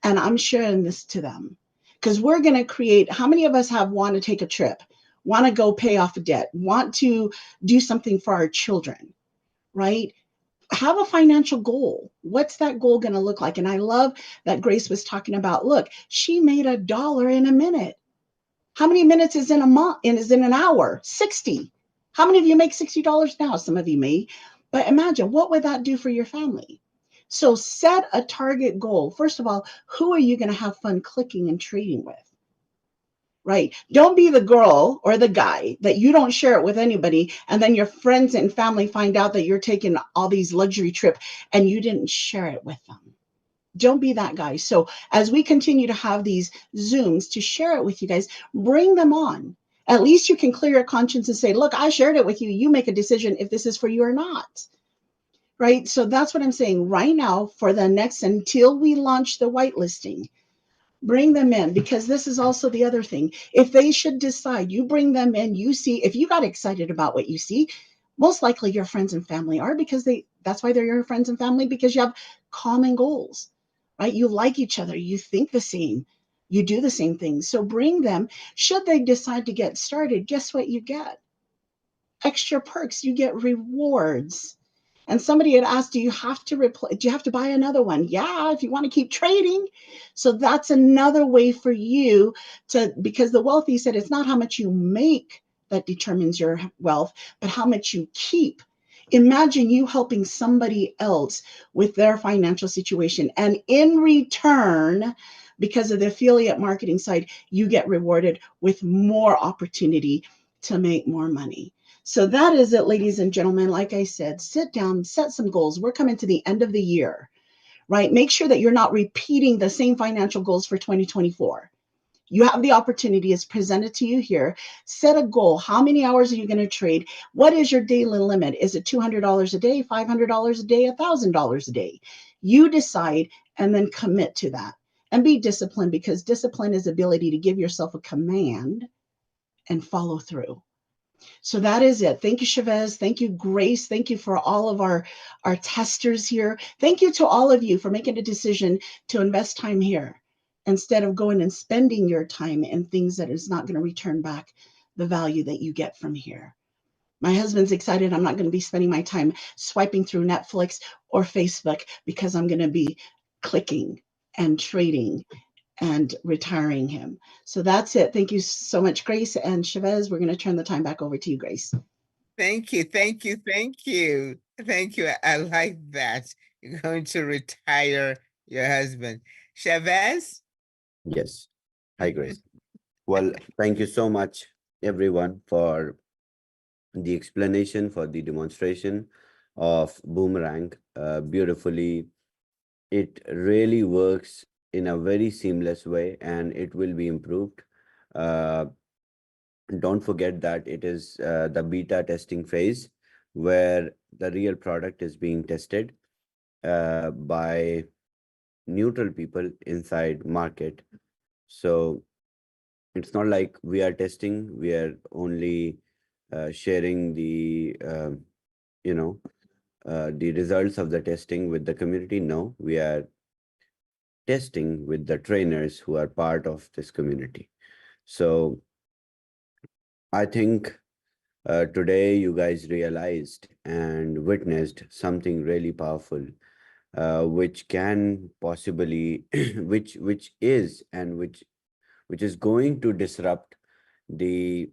and I'm sharing this to them, because we're going to create. How many of us want to take a trip, want to go pay off a debt, want to do something for our children, right? Have a financial goal. What's that goal going to look like? And I love that Grace was talking about, look, she made $1 in a minute. How many minutes is in a month and is in an hour? 60. How many of you make $60 now? Some of you may, but imagine, what would that do for your family? So set a target goal. First of all, who are you going to have fun clicking and trading with? Right? Don't be the girl or the guy that you don't share it with anybody, and then your friends and family find out that you're taking all these luxury trips and you didn't share it with them. Don't be that guy. So as we continue to have these Zooms to share it with you guys, bring them on. At least you can clear your conscience and say, look, I shared it with you. You make a decision if this is for you or not. Right? So that's what I'm saying right now for the next, until we launch the whitelisting. Bring them in, because this is also the other thing. If they should decide, you bring them in, you see, if you got excited about what you see, most likely your friends and family are, because that's why they're your friends and family, because you have common goals, right? You like each other, you think the same, you do the same things. So bring them. Should they decide to get started, guess what you get? Extra perks, you get rewards. And somebody had asked, do you have to buy another one? Yeah, if you want to keep trading. So that's another way for you to, because the wealthy said it's not how much you make that determines your wealth, but how much you keep. Imagine you helping somebody else with their financial situation. And in return, because of the affiliate marketing side, you get rewarded with more opportunity to make more money. So that is it, ladies and gentlemen. Like I said, sit down, set some goals. We're coming to the end of the year, right? Make sure that you're not repeating the same financial goals for 2024. You have the opportunity, it's presented to you here. Set a goal. How many hours are you going to trade? What is your daily limit? Is it $200 a day, $500 a day, $1,000 a day? You decide and then commit to that. And be disciplined, because discipline is ability to give yourself a command and follow through. So that is it. Thank you, ShaveZ. Thank you, Grace. Thank you for all of our testers here. Thank you to all of you for making a decision to invest time here instead of going and spending your time in things that is not going to return back the value that you get from here. My husband's excited. I'm not going to be spending my time swiping through Netflix or Facebook, because I'm going to be clicking and trading and retiring him. So that's it. Thank you so much, Grace and ShaveZ. We're going to turn the time back over to you, Grace. Thank you, thank you, thank you. Thank you. I like that. You're going to retire your husband. ShaveZ? Yes. Hi, Grace. Well, thank you so much, everyone, for the explanation, for the demonstration of Boomerang beautifully. It really works in a very seamless way, and it will be improved. Don't forget that it is the beta testing phase, where the real product is being tested by neutral people inside market. So it's not like we are testing, we are only sharing the the results of the testing with the community. No, we are testing with the trainers who are part of this community. So I think today you guys realized and witnessed something really powerful, which can possibly which is and which is going to disrupt the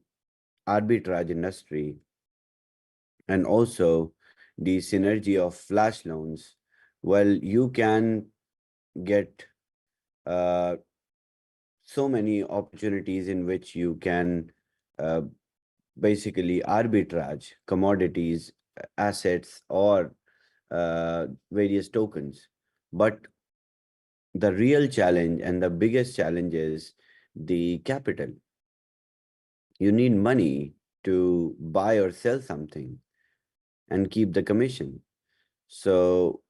arbitrage industry, and also the synergy of flash loans. Well, you can get so many opportunities in which you can basically arbitrage commodities, assets, or various tokens. But the real challenge and the biggest challenge is the capital. You need money to buy or sell something and keep the commission. So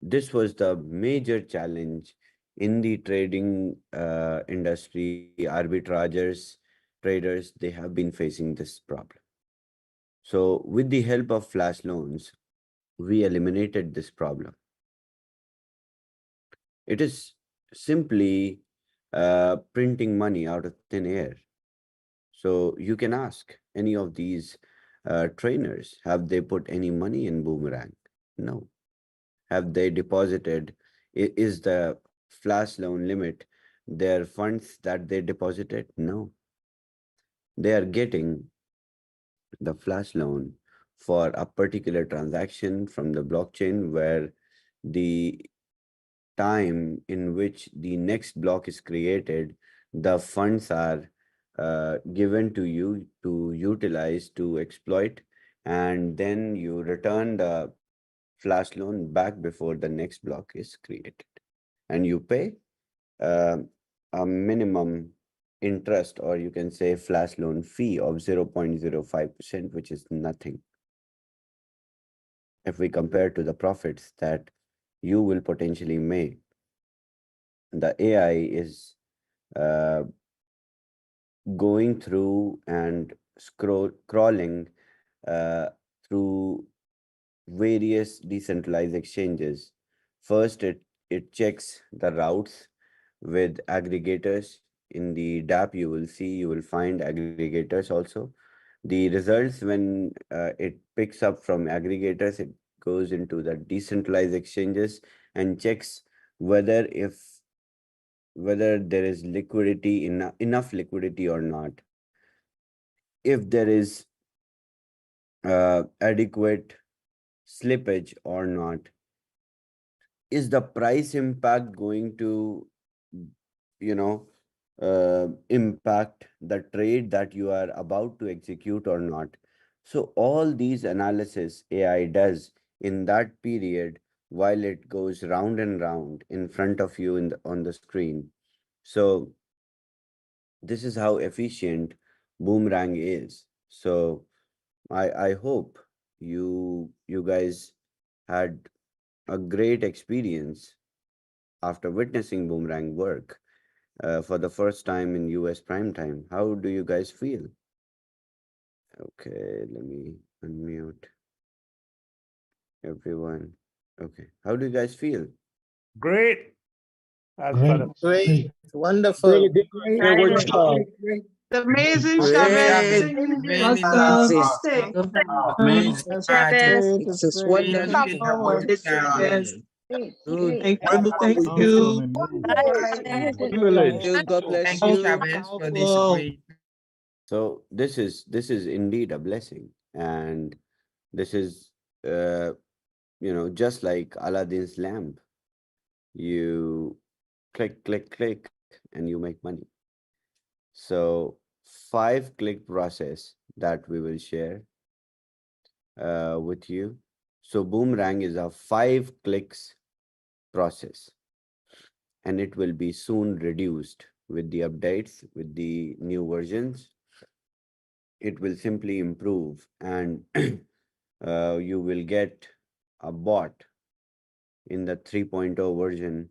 this was the major challenge in the trading industry. Arbitragers, traders, they have been facing this problem. So with the help of flash loans, we eliminated this problem. It is simply printing money out of thin air. So you can ask any of these trainers, have they put any money in Boomerang? No. Have they deposited? Is the flash loan limit their funds that they deposited? No. They are getting the flash loan for a particular transaction from the blockchain where the time in which the next block is created, the funds are given to you to utilize, to exploit, and then you return the flash loan back before the next block is created. And you pay uh, a minimum interest, or you can say flash loan fee of 0.05%, which is nothing if we compare to the profits that you will potentially make. The AI is uh, going through and crawling uh, through various decentralized exchanges. First, it checks the routes with aggregators. In the DApp, you will find aggregators also. The results, when it picks up from aggregators, it goes into the decentralized exchanges and checks whether there is liquidity, enough liquidity or not. If there is adequate slippage or not. Is the price impact going to, impact the trade that you are about to execute or not? So all these analysis AI does in that period while it goes round and round in front of you on the screen. So this is how efficient Boomerang is. So I hope you guys had a great experience after witnessing Boomerang work for the first time in US prime time. How do you guys feel? Okay, let me unmute everyone. Okay, how do you guys feel? Great. Great. Wonderful. Great work, Sean. Amazing, Great. Chavez. Fantastic. Amazing. Chavez. It's just wonderful to have worked Great, Good. great. Thank you. Bye. God bless you. Chavez, for this great. So this is indeed a blessing, and this is just like Aladdin's lamp. You click, click, click, and you make money. So 5-click process that we will share with you. So Boomerang is a 5 clicks process, and it will be soon reduced with the updates, with the new versions. It will simply improve, and you will get a bot in the 3.0 version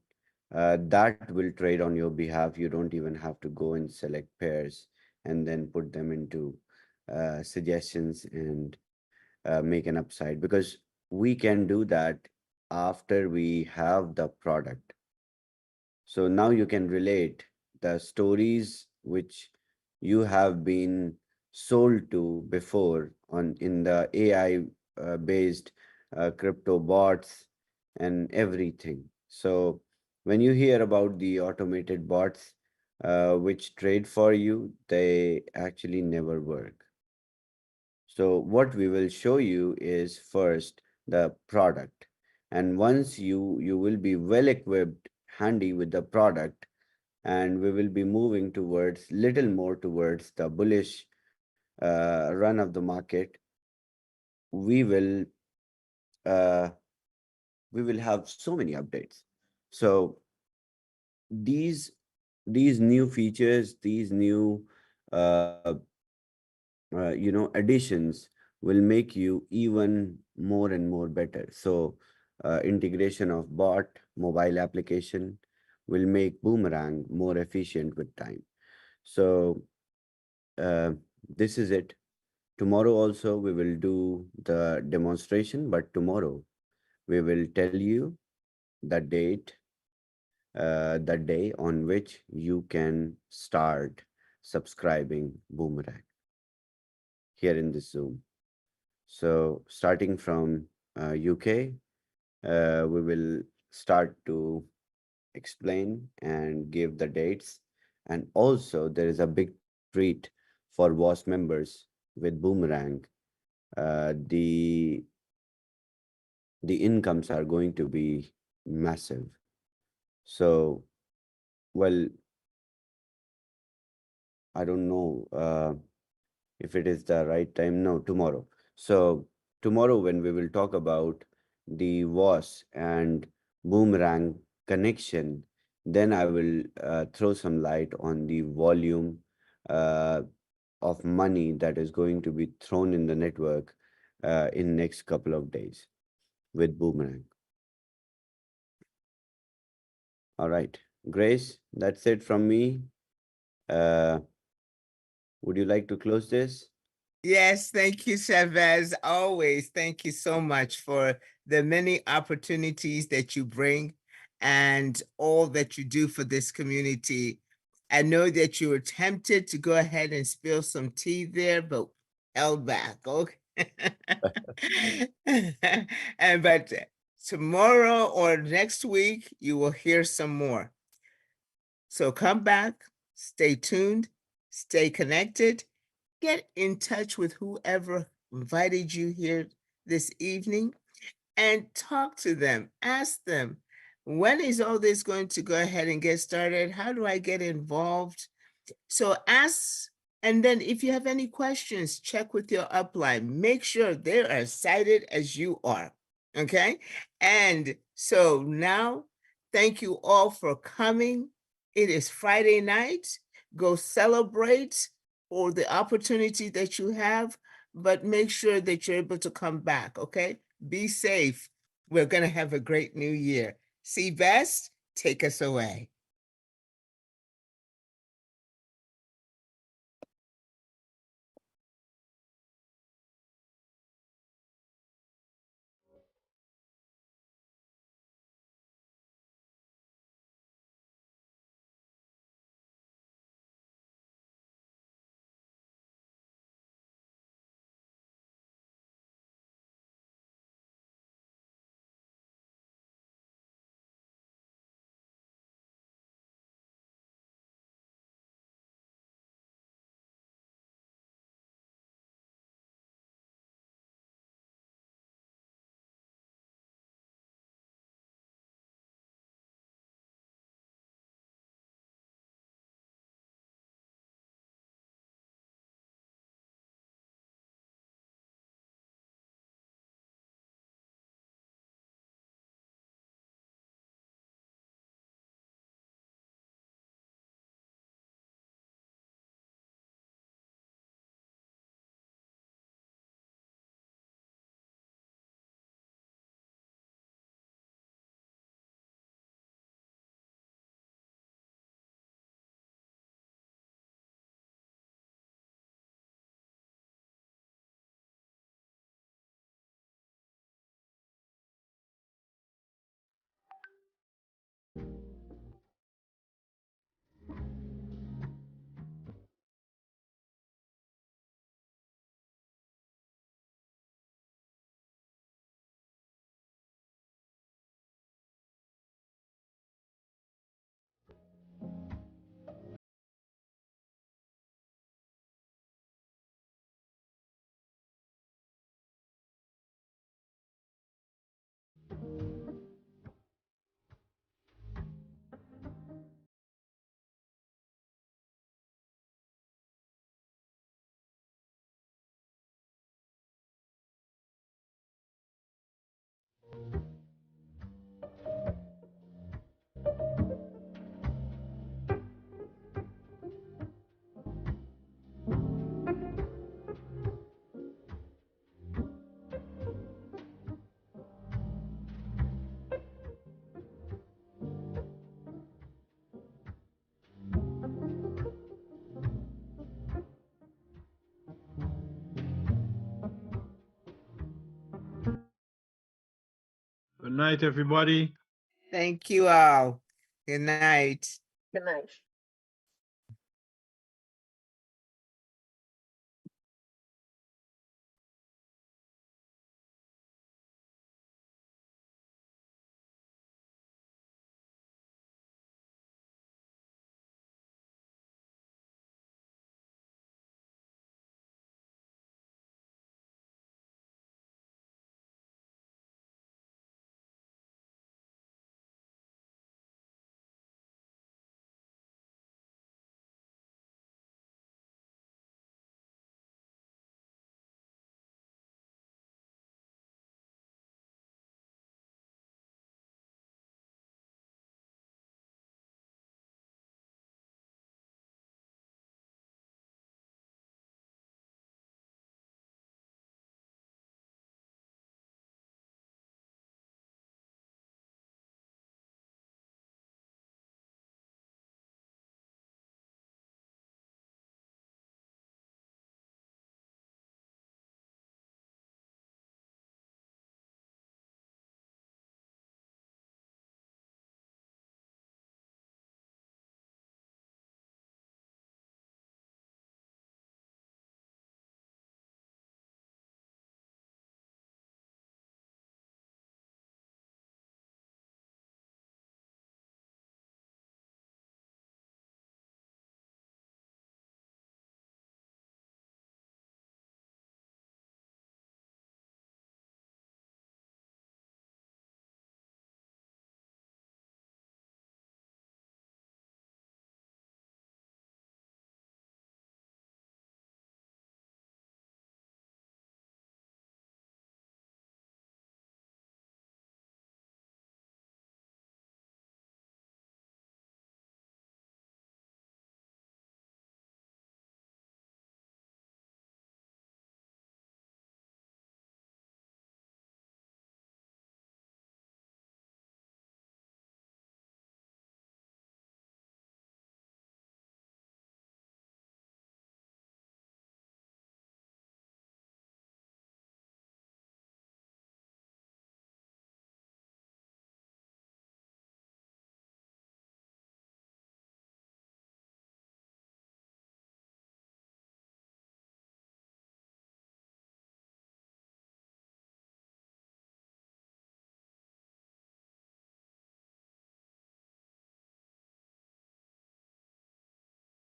that will trade on your behalf. You don't even have to go and select pairs and then put them into suggestions and make an upside, because we can do that after we have the product. So now you can relate the stories which you have been sold to before in the AI based crypto bots and everything. So when you hear about the automated bots which trade for you, they actually never work. So what we will show you is first the product. And once you will be well equipped, handy with the product, and we will be moving towards little more towards the bullish run of the market, we will uh, we will have so many updates. So these new features, these new additions will make you even more and more better. So integration of bot mobile application will make Boomerang more efficient with time. So this is it. Tomorrow also we will do the demonstration, but tomorrow we will tell you the date, the day on which you can start subscribing Boomerang here in this Zoom. So starting from UK, we will start to explain and give the dates. And also there is a big treat for WAAS members with Boomerang. The incomes are going to be massive. So, well, I don't know if it is the right time. No, tomorrow. So tomorrow when we will talk about the WAAS and Boomerang connection, then I will throw some light on the volume of money that is going to be thrown in the network in next couple of days with Boomerang. All right, Grace, that's it from me. Would you like to close this? Yes, thank you, ShaveZ. Always, thank you so much for the many opportunities that you bring and all that you do for this community. I know that you were tempted to go ahead and spill some tea there, but held back, okay? But tomorrow or next week, you will hear some more. So come back, stay tuned, stay connected, get in touch with whoever invited you here this evening and talk to them. Ask them, when is all this going to go ahead and get started? How do I get involved? So ask, and then if you have any questions, check with your upline. Make sure they're as excited as you are, okay? And so now, thank you all for coming. It is Friday night. Go celebrate for the opportunity that you have, but make sure that you're able to come back, okay? Be safe. We're going to have a great new year. See Best, take us away. Good night, everybody. Thank you all. Good night. Good night.